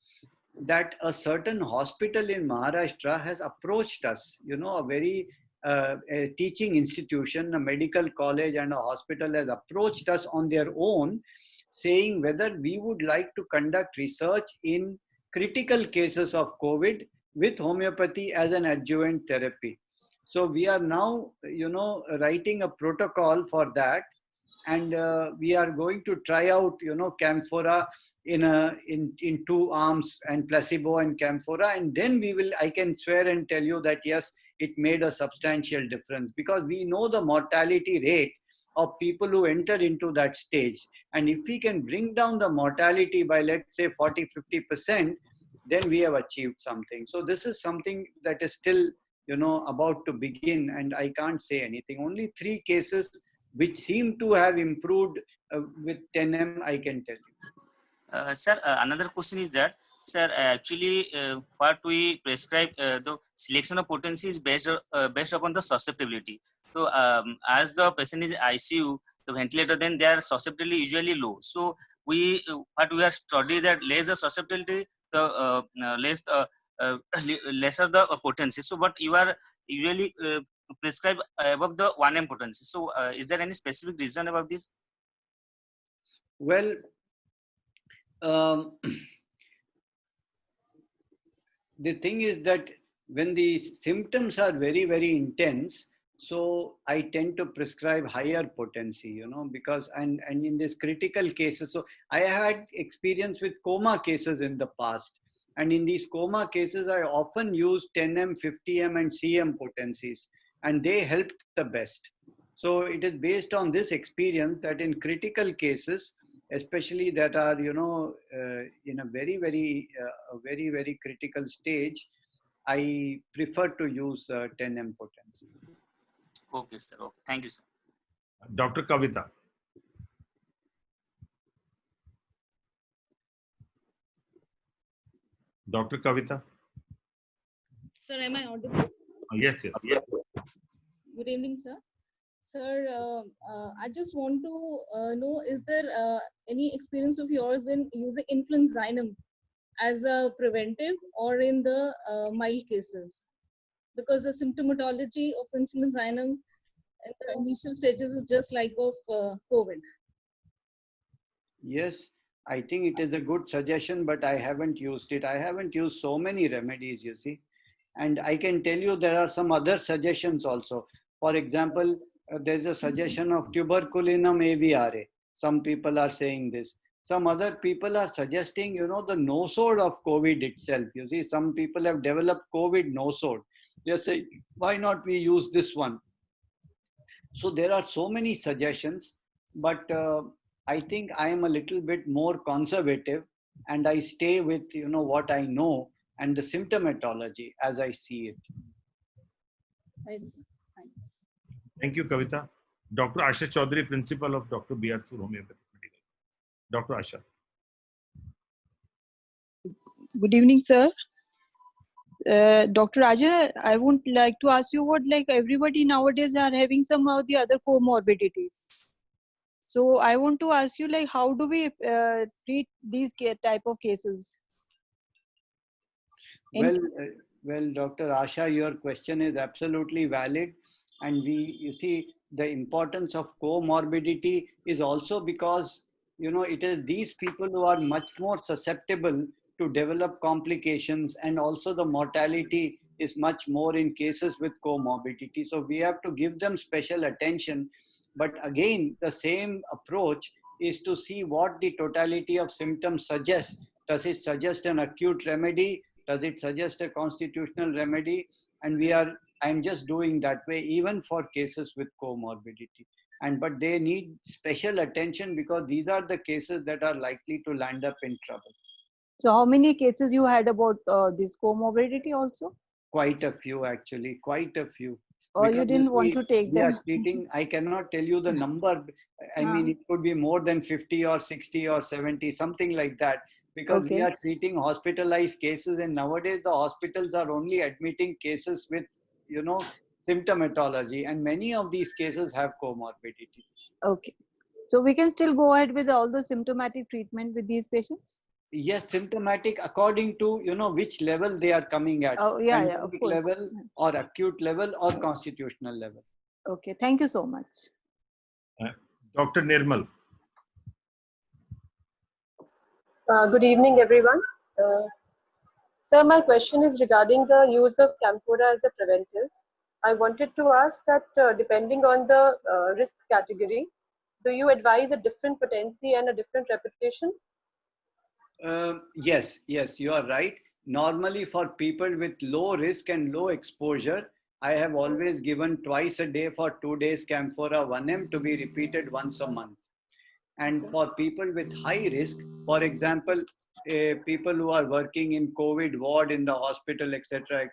Speaker 3: that a certain hospital in Maharashtra has approached us, a very a teaching institution, a medical college and a hospital has approached us on their own, saying whether we would like to conduct research in critical cases of COVID with homeopathy as an adjuvant therapy. So we are now, writing a protocol for that. And we are going to try out, Camphora in 2 arms, and placebo and Camphora, and then I can swear and tell you that yes, it made a substantial difference, because we know the mortality rate of people who enter into that stage. And if we can bring down the mortality by, let's say, 40-50%, then we have achieved something. So this is something that is still, about to begin, and I can't say anything. Only 3 cases which seem to have improved with 10M, I can tell you.
Speaker 6: Sir, another question is that, sir, actually, what we prescribe, the selection of potency is based upon the susceptibility. So, as the patient is ICU, the ventilator, then their susceptibility usually low. So, what we are studying that less the susceptibility, the lesser the potency. So, but you are usually prescribe above the 1M potency. So, is there any specific reason about this?
Speaker 3: Well, the thing is that when the symptoms are very, very intense, so I tend to prescribe higher potency, because, and in these critical cases, so I had experience with coma cases in the past. And in these coma cases, I often use 10M, 50M and CM potencies, and they helped the best. So it is based on this experience that in critical cases, especially that are, in a very, very critical stage, I prefer to use 10M potency.
Speaker 6: Okay, sir. Okay. Thank you, sir.
Speaker 2: Dr. Kavita. Dr. Kavita.
Speaker 7: Sir, am I audible?
Speaker 2: Yes.
Speaker 7: Good evening, sir. Sir, I just want to know, is there any experience of yours in using influenzainum as a preventive or in the mild cases? Because the symptomatology of influenzainum in the initial stages is just like of COVID.
Speaker 3: Yes, I think it is a good suggestion, but I haven't used it. I haven't used so many remedies, you see. And I can tell you there are some other suggestions also. For example, there's a suggestion of tuberculinum aviare. Some people are saying this. Some other people are suggesting, the nosode of COVID itself. You see, some people have developed COVID nosode. They're saying, why not we use this one? So there are so many suggestions, but I think I am a little bit more conservative, and I stay with, what I know and the symptomatology as I see it.
Speaker 7: Thanks. Thanks.
Speaker 2: Thank you, Kavita. Dr. Asha Chaudhary, Principal of Dr. B.R. Sur Homeopathic Medical. Dr. Asha.
Speaker 8: Good evening, sir. Dr. Raja, I would like to ask you what, like, everybody nowadays are having some of the other comorbidities. So I want to ask you, like, how do we treat these type of cases?
Speaker 3: Well, Dr. Asha, your question is absolutely valid. And you see, the importance of comorbidity is also because, it is these people who are much more susceptible to develop complications, and also the mortality is much more in cases with comorbidity. So we have to give them special attention. But again, the same approach is to see what the totality of symptoms suggests. Does it suggest an acute remedy? Does it suggest a constitutional remedy? And I'm just doing that way, even for cases with comorbidity. But they need special attention because these are the cases that are likely to land up in trouble.
Speaker 8: So how many cases you had about this comorbidity also?
Speaker 3: Quite a few, actually, quite a few.
Speaker 8: Or you didn't want to take
Speaker 3: we
Speaker 8: them?
Speaker 3: are treating, I cannot tell you the number. I mean, it could be more than 50 or 60 or 70, something like that. Because we are treating hospitalized cases, and nowadays the hospitals are only admitting cases with, symptomatology, and many of these cases have comorbidity.
Speaker 8: Okay. So we can still go ahead with all the symptomatic treatment with these patients?
Speaker 3: Yes, symptomatic according to, which level they are coming at.
Speaker 8: Oh, yeah, yeah, of
Speaker 3: Pandemic
Speaker 8: course.
Speaker 3: level or acute level or constitutional level.
Speaker 8: Okay, thank you so much.
Speaker 2: Dr. Nirmal.
Speaker 9: Good evening, everyone. Sir, my question is regarding the use of camphora as a preventive. I wanted to ask that depending on the risk category, do you advise a different potency and a different repetition?
Speaker 3: Yes, you are right. Normally for people with low risk and low exposure, I have always given twice a day for 2 days camphora 1 ml to be repeated once a month. And for people with high risk, for example, people who are working in COVID ward in the hospital, etc.,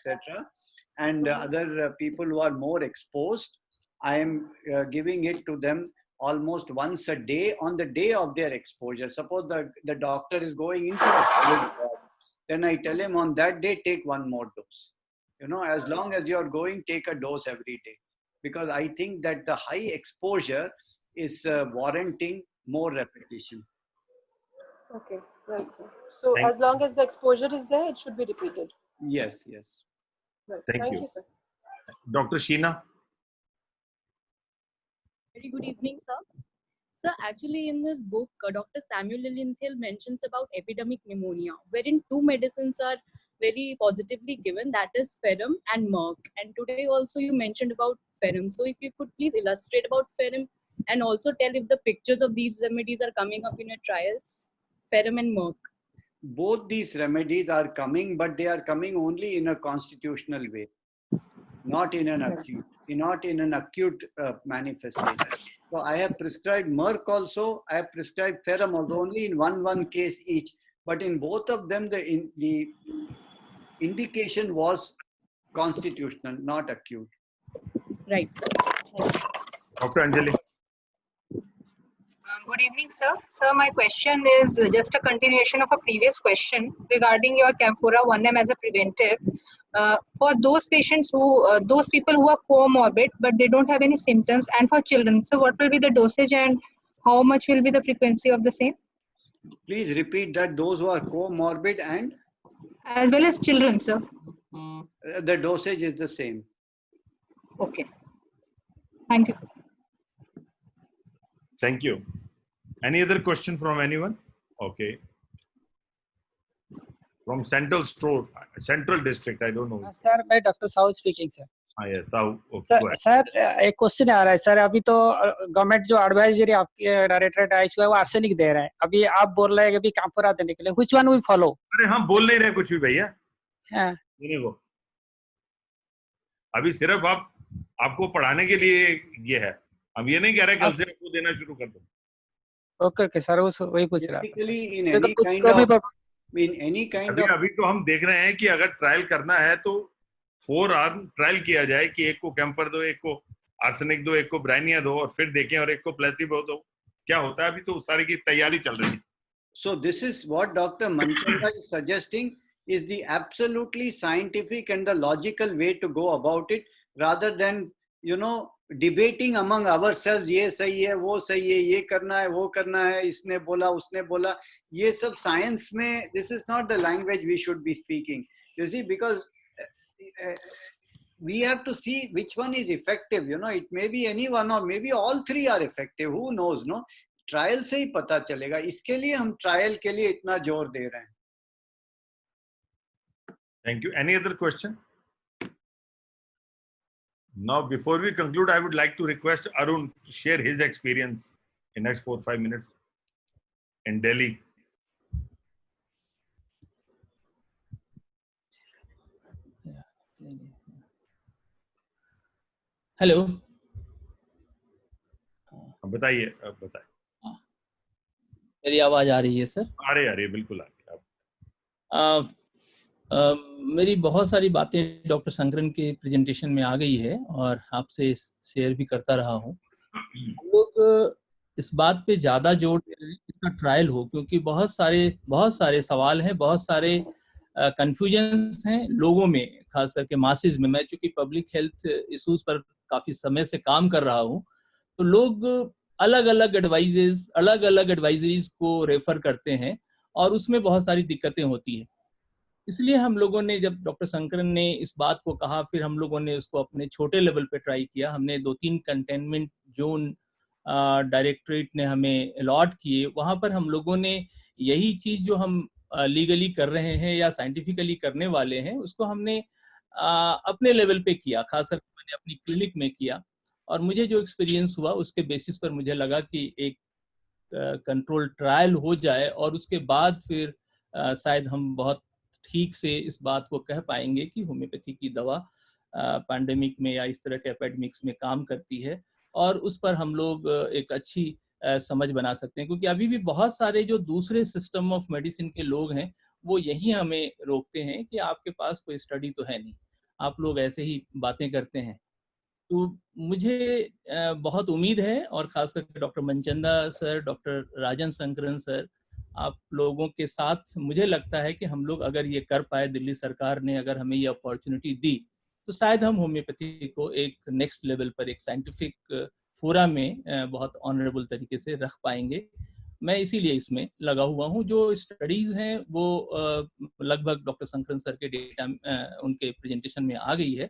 Speaker 3: and other people who are more exposed, I am giving it to them almost once a day on the day of their exposure. Suppose the doctor is going into a COVID ward, then I tell him on that day, take one more dose. As long as you're going, take a dose every day. Because I think that the high exposure is warranting more repetition.
Speaker 9: Okay, right, sir. So as long as the exposure is there, it should be repeated.
Speaker 3: Yes.
Speaker 9: Right.
Speaker 2: Thank
Speaker 9: you, sir.
Speaker 2: Dr. Sheena.
Speaker 10: Very good evening, sir. Sir, actually in this book, Dr. Samuel Lilienthal mentions about epidemic pneumonia, wherein two medicines are very positively given, that is Ferrum and Merck. And today also you mentioned about Ferrum. So if you could please illustrate about Ferrum and also tell if the pictures of these remedies are coming up in your trials, Ferrum and Merck.
Speaker 3: Both these remedies are coming, but they are coming only in a constitutional way, not in an acute. Not in an acute manifestation. So I have prescribed Merck also, I have prescribed Ferrum also, only in one case each. But in both of them, the indication was constitutional, not acute.
Speaker 10: Right.
Speaker 2: Dr. Anjali.
Speaker 11: Good evening, sir. Sir, my question is just a continuation of a previous question regarding your camphora 1 ml as a preventive. For those patients those people who are comorbid but they don't have any symptoms, and for children, so what will be the dosage and how much will be the frequency of the same?
Speaker 3: Please repeat that. Those who are comorbid and?
Speaker 11: As well as children, sir.
Speaker 3: The dosage is the same.
Speaker 11: Okay. Thank you.
Speaker 2: Thank you. Any other question from anyone? Okay. From Central District, I don't know.
Speaker 12: Sir मैं doctor Sahu speaking sir.
Speaker 2: Yes, Sahu. Okay.
Speaker 12: Sir एक question आ रहा है sir. अभी तो government जो advisory आपके directorate आई है वो आर्सेनिक दे रहा है. अभी आप बोल रहे हैं कि अभी कैंफोरा देने के लिए, व्हिच वन विल फॉलो?
Speaker 2: अरे हम बोल नहीं रहे कुछ भी भैया.
Speaker 12: हाँ.
Speaker 2: देखो अभी सिर्फ आपको पढ़ाने के लिए ये है. हम ये नहीं कह रहे कल से आपको देना शुरू कर दो.
Speaker 12: ओके सर, वही पूछ रहा
Speaker 3: था.
Speaker 2: अभी तो हम देख रहे हैं कि अगर ट्रायल करना है तो 4 आर्म ट्रायल किया जाए कि एक को कैम्फर दो, एक को आर्सेनिक दो, एक को ब्राइनिया दो और फिर देखें और एक को प्लेसिबो दो. क्या होता है? अभी तो सारी की तैयारी चल रही है.
Speaker 3: So this is what Dr. Manchanda is suggesting is the absolutely scientific and the logical way to go about it, rather than debating among ourselves. ये सही है, वो सही है, ये करना है, वो करना है, इसने बोला, उसने बोला. ये सब science में, this is not the language we should be speaking. You see, because we have to see which one is effective. It may be any one or maybe all three are effective. Who knows? No, trial से ही पता चलेगा. इसके लिए हम trial के लिए इतना जोर दे रहे हैं.
Speaker 2: Thank you. Any other question? Now, before we conclude, I would like to request Arun to share his experience in next 4-5 minutes in Delhi.
Speaker 13: Hello,
Speaker 2: बताइए, अब बताइए।
Speaker 13: मेरी आवाज आ रही है सर?
Speaker 2: आ रही, बिल्कुल आ रही।
Speaker 13: मेरी बहुत सारी बातें डॉक्टर शंकरन के प्रेजेंटेशन में आ गई है और आपसे शेयर भी करता रहा हूँ। हम लोग इस बात पे ज़्यादा जोर दे रहे हैं कि इसका ट्रायल हो, क्योंकि बहुत सारे सवाल हैं, बहुत सारे कंफ्यूजन्स हैं लोगों में, खास करके मासेज में। मैं चूंकि पब्लिक हेल्थ इश्यूज पर काफ़ी समय से काम कर रहा हूँ, तो लोग अलग अलग एडवाइजरीज को रेफर करते हैं और उसमें बहुत सारी दिक्कतें होती है। इसलिए हम लोगों ने, जब डॉक्टर शंकरन ने इस बात को कहा, फिर हम लोगों ने उसको अपने छोटे लेवल पे ट्राई किया। हमने 2-3 कंटेनमेंट जोन डायरेक्टरेट ने हमें अलॉट किए, वहाँ पर हम लोगों ने यही चीज़ जो हम लीगली कर रहे हैं या साइंटिफिकली करने वाले हैं, उसको हमने अपने लेवल पे किया, खासकर मैंने अपनी क्लिनिक में किया। और मुझे जो एक्सपीरियंस हुआ उसके बेसिस पर मुझे लगा कि एक कंट्रोल ट्रायल हो जाए और उसके बाद फिर शायद हम बहुत ठीक से इस बात को कह पाएंगे कि होम्योपैथी की दवा पैंडेमिक में या इस तरह के एपिडेमिक्स में काम करती है, और उस पर हम लोग एक अच्छी समझ बना सकते हैं। क्योंकि अभी भी बहुत सारे जो दूसरे सिस्टम ऑफ मेडिसिन के लोग हैं, वो यही हमें रोकते हैं कि आपके पास कोई स्टडी तो है नहीं, आप लोग ऐसे ही बातें करते हैं। तो मुझे बहुत उम्मीद है, और खास करके डॉक्टर मनचंदा सर, डॉक्टर राजन शंकरन सर, आप लोगों के साथ मुझे लगता है कि हम लोग अगर ये कर पाए, दिल्ली सरकार ने अगर हमें ये अपॉर्चुनिटी दी, तो शायद हम होम्योपैथी को एक नेक्स्ट लेवल पर, एक साइंटिफिक फोरम में बहुत ऑनरेबल तरीके से रख पाएंगे। मैं इसीलिए इसमें लगा हुआ हूँ। जो स्टडीज़ हैं वो लगभग डॉक्टर शंकरन सर के डेटा उनके प्रेजेंटेशन में आ गई है,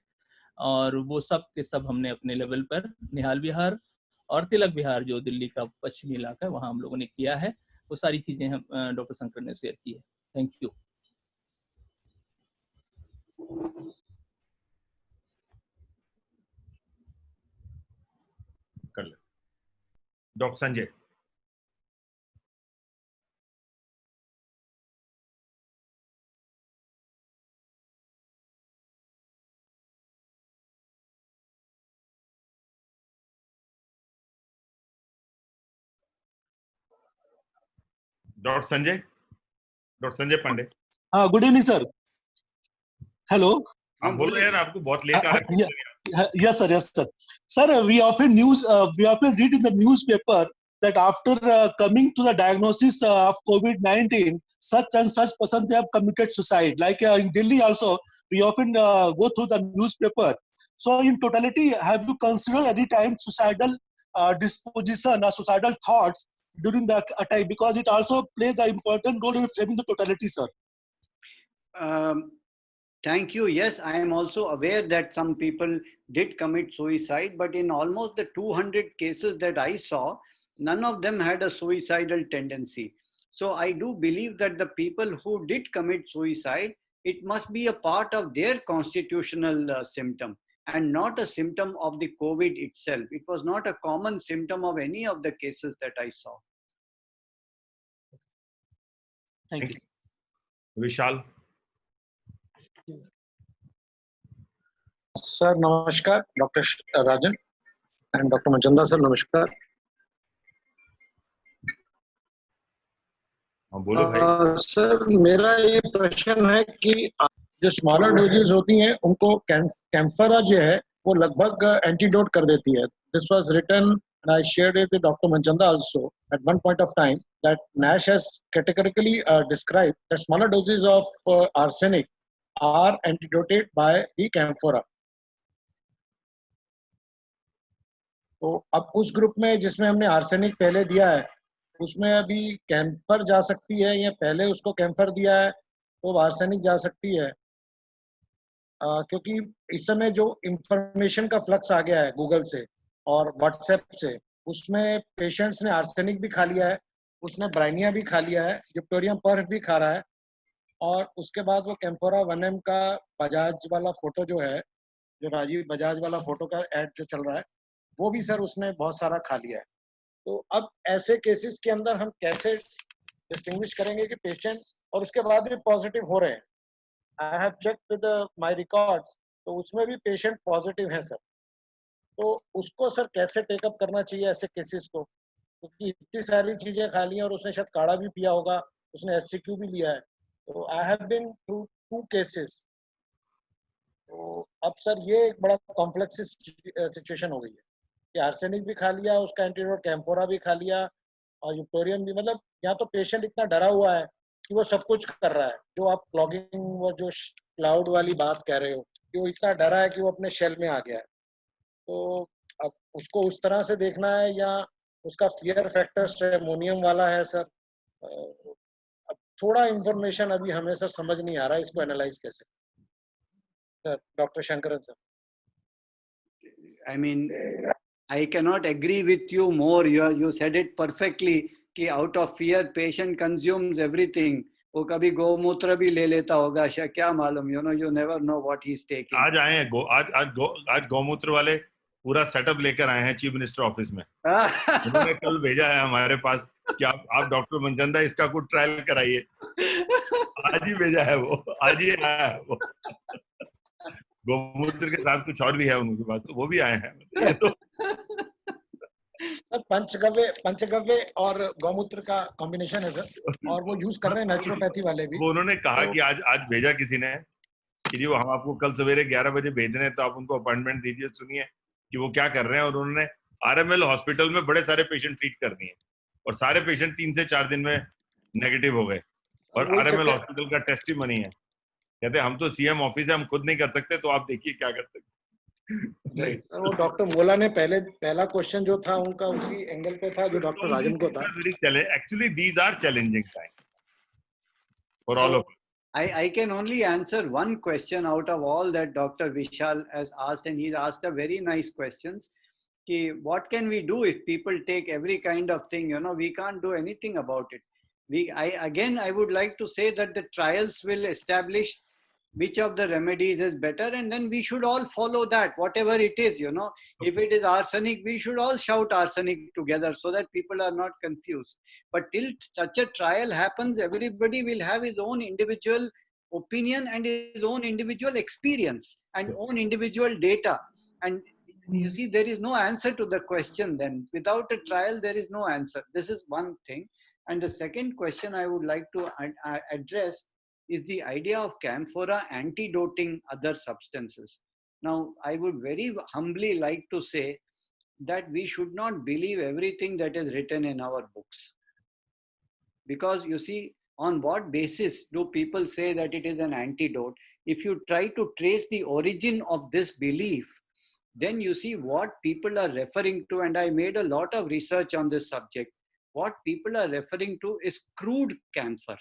Speaker 13: और वो सब के सब हमने अपने लेवल पर निहाल विहार और तिलक विहार, जो दिल्ली का पश्चिमी इलाका है, वहाँ हम लोगों ने किया है। वो सारी चीजें हम डॉक्टर शंकर ने शेयर की है। Thank you.
Speaker 2: कर ले डॉक्टर संजय। डॉक्टर संजय पांडे।
Speaker 14: हाँ, गुड इवनिंग सर। हेलो।
Speaker 2: हाँ बोलो यार, आपको बहुत लेट आ रहा है।
Speaker 14: Yes sir, yes sir. Sir, we often read in the newspaper that after coming to the diagnosis of COVID-19, such and such person, they have committed suicide. Like in Delhi also, we often go through the newspaper. So in totality, have you considered any time suicidal disposition or suicidal thoughts during the attack? Because it also plays an important role in framing the totality, sir.
Speaker 3: Thank you. Yes, I am also aware that some people did commit suicide, but in almost the 200 cases that I saw, none of them had a suicidal tendency. So I do believe that the people who did commit suicide, it must be a part of their constitutional symptom and not a symptom of the COVID itself. It was not a common symptom of any of the cases that I saw.
Speaker 14: Thank you.
Speaker 2: Vishal.
Speaker 15: Sir नमस्कार, doctor Rajan and doctor Manchanda sir नमस्कार।
Speaker 2: बोलो भाई।
Speaker 15: Sir मेरा ये प्रश्न है कि जो स्मॉलर डोजेज होती हैं उनको कैम्फरा जो है वो लगभग एंटीडोट कर देती है। This was written and I shared it with doctor Manchanda also at one point of time that NASH has categorically described that smaller doses of arsenic are antidoted by the camphora. तो अब उस group में जिसमें हमने arsenic पहले दिया है, उसमें अभी कैम्फर जा सकती है या पहले उसको कैम्फर दिया है तो आर्सेनिक जा सकती है? क्योंकि इस समय जो इंफॉर्मेशन का फ्लक्स आ गया है गूगल से और व्हाट्सएप से, उसमें पेशेंट्स ने आर्सेनिक भी खा लिया है, उसने ब्राइनिया भी खा लिया है, डिप्टोरियम पर्फ भी खा रहा है, और उसके बाद वो कैम्फोरा 1M का बजाज वाला फोटो जो है जो राजीव बजाज वाला फोटो का एड जो चल रहा है, वो भी सर उसने बहुत सारा खा लिया है। तो अब ऐसे केसेस के अंदर हम कैसे डिस्टिंग्विश करेंगे कि पेशेंट और उसके बाद भी पॉजिटिव हो रहे हैं? I have check with my records, तो उसमें भी पेशेंट पॉजिटिव है सर। तो उसको सर कैसे टेकअप करना चाहिए ऐसे केसेस को, क्योंकि इतनी सारी चीजें खा ली हैं और उसने शायद काढ़ा भी पिया होगा, उसने SCQ भी लिया है। तो I have been through 2 cases. तो अब सर ये एक बड़ा कॉम्प्लेक्स सिचुएशन हो गई है कि आर्सेनिक भी खा लिया, उसका एंटीडोट कैम्फोरा भी खा लिया और यूप्टोरियम भी। मतलब यहाँ तो पेशेंट इतना डरा हुआ है कि वो सब कुछ कर रहा है, जो आप क्लॉगिंग वो जो क्लाउड वाली बात कह रहे हो, कि वो इतना डरा है कि वो अपने शेल में आ गया है। तो अब उसको उस तरह से देखना है या उसका फियर फैक्टर अमोनियम वाला है सर? अब थोड़ा इंफॉर्मेशन अभी हमें सर समझ नहीं आ रहा है, इसको एनालाइज कैसे sir? Doctor Shankaran sir.
Speaker 3: I mean, I cannot agree with you more. You said it perfectly कि out of fear patient consumes everything. वो कभी गोमूत्र भी ले लेता होगा, क्या मालूम, you never know what he's taking.
Speaker 2: आज आए हैं आज गौमूत्र वाले पूरा सेटअप लेकर आए हैं चीफ मिनिस्टर ऑफिस में। उन्होंने कल भेजा है हमारे पास कि आप डॉक्टर मनचंदा इसका कुछ ट्रायल कराइए। आज ही भेजा है वो, आज ही आया है वो। गोमूत्र के साथ कुछ और भी है उनके पास, तो वो भी आए हैं। ये तो
Speaker 15: सर पंचगव्य और गौमूत्र का कॉम्बिनेशन है सर, और वो यूज कर रहे हैं नेचुरोपैथी वाले भी।
Speaker 2: वो उन्होंने कहा कि आज भेजा किसी ने कि जी वो हम आपको कल सवेरे 11 बजे भेज रहे हैं, तो आप उनको अपॉइंटमेंट दीजिए, सुनिए कि वो क्या कर रहे हैं। और उन्होंने RML हॉस्पिटल में बड़े सारे पेशेंट ट्रीट कर दिए और सारे पेशेंट 3 से 4 दिन में नेगेटिव हो गए। और RML हॉस्पिटल का टेस्टिमनी है, कहते हम तो CM ऑफिस है, हम खुद नहीं कर सकते, तो आप देखिए क्या कर सकते।
Speaker 15: सर वो डॉक्टर मोला ने पहला क्वेश्चन जो था उनका उसी एंगल पे था जो डॉक्टर राजन को था।
Speaker 2: Actually, these are challenging times for all of us.
Speaker 3: I can only answer one question out of all that Dr. Vishal has asked, and he's asked a very nice questions. Ki, what can we do if people take every kind of thing? We can't do anything about it. I would like to say that the trials will establish which of the remedies is better, and then we should all follow that, whatever it is. If it is arsenic, we should all shout arsenic together so that people are not confused. But till such a trial happens, everybody will have his own individual opinion and his own individual experience and own individual data. And you see, there is no answer to the question then. Without a trial, there is no answer. This is one thing. And the second question I would like to address is the idea of camphora antidoting other substances. Now, I would very humbly like to say that we should not believe everything that is written in our books. Because you see, on what basis do people say that it is an antidote? If you try to trace the origin of this belief, then you see what people are referring to, and I made a lot of research on this subject. What people are referring to is crude camphor.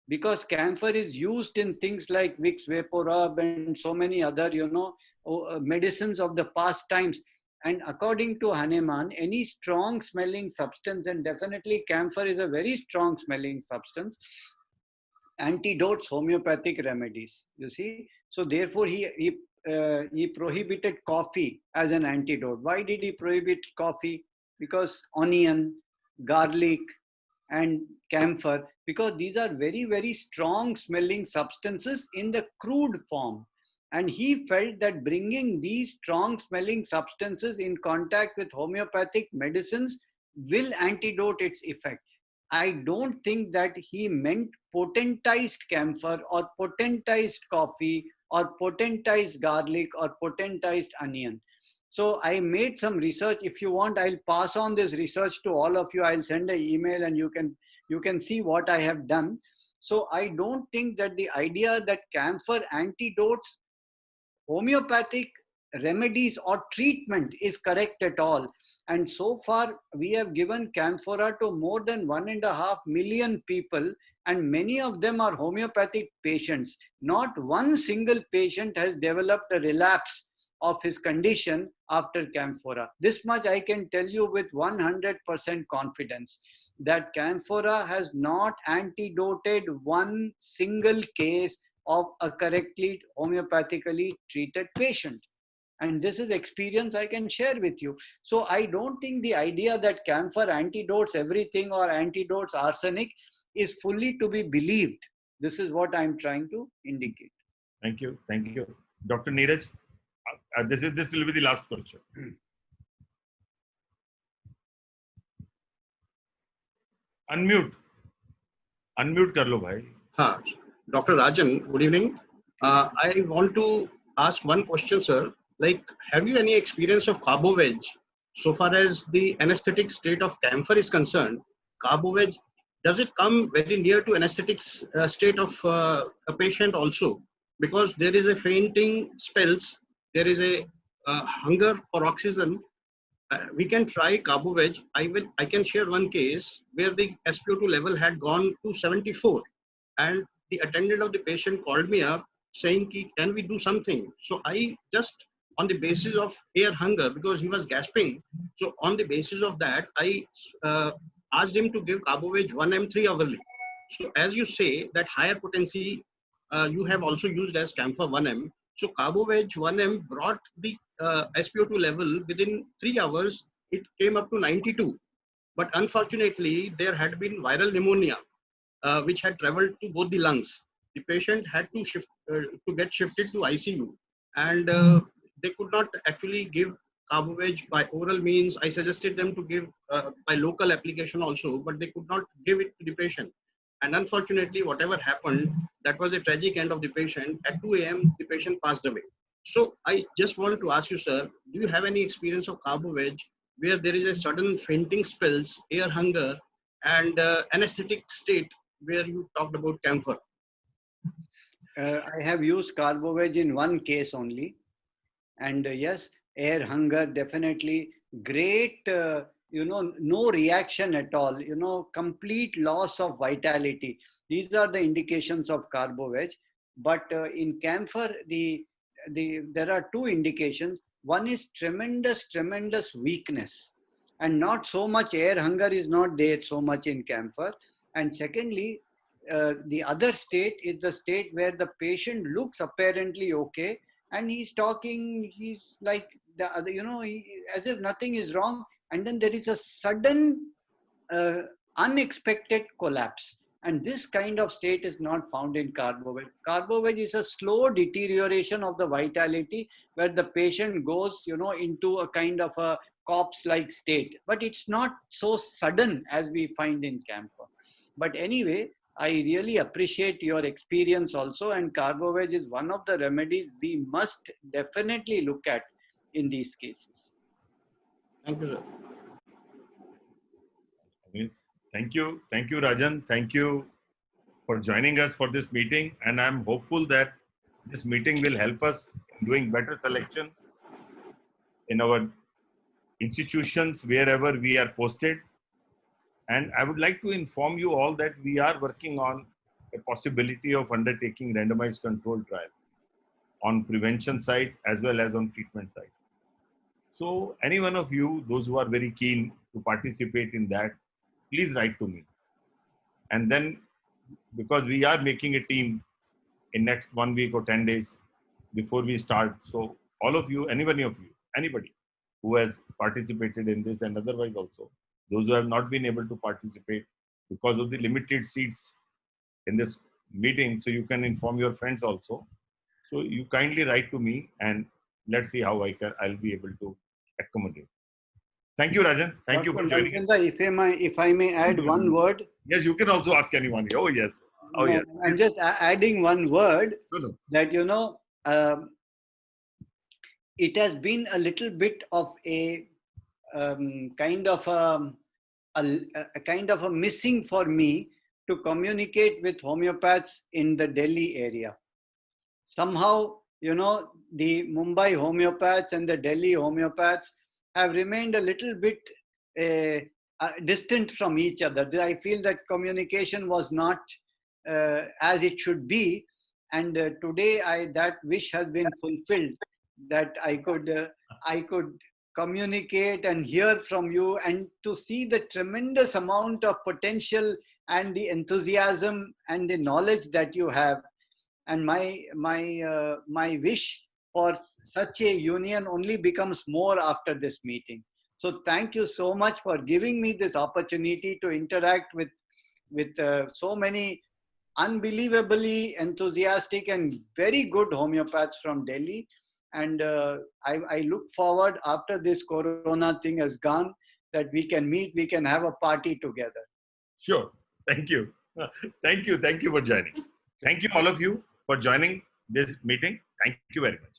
Speaker 3: Because camphor is used in things like Vicks VapoRub and so many other, medicines of the past times. And according to Hahnemann, any strong smelling substance, and definitely camphor is a very strong smelling substance, antidotes homeopathic remedies, you see. So therefore he prohibited coffee as an antidote. Why did he prohibit coffee? Because onion, garlic, and camphor, because these are very, very strong smelling substances in the crude form. And he felt that bringing these strong smelling substances in contact with homeopathic medicines will antidote its effect. I don't think that he meant potentized camphor or potentized coffee or potentized garlic or potentized onion. So I made some research. If you want, I'll pass on this research to all of you. I'll send an email and you can see what I have done. So I don't think that the idea that camphor antidotes homeopathic remedies or treatment is correct at all. And so far, we have given camphora to more than 1.5 million people, and many of them are homeopathic patients. Not one single patient has developed a relapse of his condition after camphora. This much I can tell you with 100% confidence, that camphora has not antidoted one single case of a correctly homeopathically treated patient. And this is experience I can share with you. So I don't think the idea that camphor antidotes everything or antidotes arsenic is fully to be believed. This is what I'm trying to indicate.
Speaker 2: Thank you. Thank you. Dr. Neeraj, this will be the last question. Unmute कर लो भाई.
Speaker 16: हाँ, Dr. Rajan, good evening. I want to ask one question, sir. Like, have you any experience of Carboveg? So far as the anesthetic state of camphor is concerned, Carboveg, does it come very near to anesthetic state of a patient also? Because there is a fainting spells, there is a hunger for oxygen. We can try Carboveg. I can share one case where the SpO2 level had gone to 74, and the attendant of the patient called me up saying, can we do something? So I just, on the basis of air hunger, because he was gasping, so on the basis of that, I asked him to give Carboveg 1m 3 hourly. So as you say that higher potency you have also used as camphor 1m. So Carboveg 1m brought the SpO2 level within 3 hours, it came up to 92. But unfortunately, there had been viral pneumonia, which had traveled to both the lungs. The patient had to get shifted to ICU, and they could not actually give Carboveg by oral means. I suggested them to give by local application also, but they could not give it to the patient. And unfortunately, whatever happened, that was a tragic end of the patient. At 2 a.m., the patient passed away. So I just want to ask you, sir, do you have any experience of Carboveg where there is a sudden fainting spells, air hunger, and anesthetic state where you talked about camphor?
Speaker 3: I have used Carboveg in one case only. And yes, air hunger, definitely great, no reaction at all, complete loss of vitality. These are the indications of Carboveg. But in camphor, there are two indications. One is tremendous weakness, and not so much air hunger is not there so much in camphor. And secondly, the other state is the state where the patient looks apparently okay, and he's talking, he's like the other, as if nothing is wrong, and then there is a sudden unexpected collapse. And this kind of state is not found in Carboveg. Carboveg is a slow deterioration of the vitality where the patient goes, into a kind of a corpse-like state. But it's not so sudden as we find in camphor. But anyway, I really appreciate your experience also, and Carboveg is one of the remedies we must definitely look at in these cases.
Speaker 16: Thank you, sir.
Speaker 2: Thank you, Rajan. Thank you for joining us for this meeting, and I'm hopeful that this meeting will help us in doing better selection in our institutions wherever we are posted. And I would like to inform you all that we are working on a possibility of undertaking randomized controlled trial on prevention side as well as on treatment side. So any one of you, those who are very keen to participate in that, please write to me. And then, because we are making a team in next 1 week or 10 days before we start. So all of you, anybody who has participated in this and otherwise also, those who have not been able to participate because of the limited seats in this meeting, so you can inform your friends also. So you kindly write to me and let's see how I'll be able to accommodate. Thank you, Rajan. Thank you for joining.
Speaker 3: If I may add one word.
Speaker 2: Yes, you can also ask anyone. Oh, yes. Oh, yes.
Speaker 3: I'm just adding one word that, it has been a little bit of a kind of a missing for me to communicate with homeopaths in the Delhi area. Somehow, the Mumbai homeopaths and the Delhi homeopaths have remained a little bit distant from each other. I feel that communication was not as it should be, and today that wish has been fulfilled, that I could communicate and hear from you, and to see the tremendous amount of potential and the enthusiasm and the knowledge that you have. And my wish for such a union only becomes more after this meeting. So thank you so much for giving me this opportunity to interact with so many unbelievably enthusiastic and very good homeopaths from Delhi. And I look forward, after this corona thing has gone, that we can meet, we can have a party together.
Speaker 2: Sure. Thank you. Thank you. Thank you for joining. Thank you all of you for joining this meeting. Thank you very much.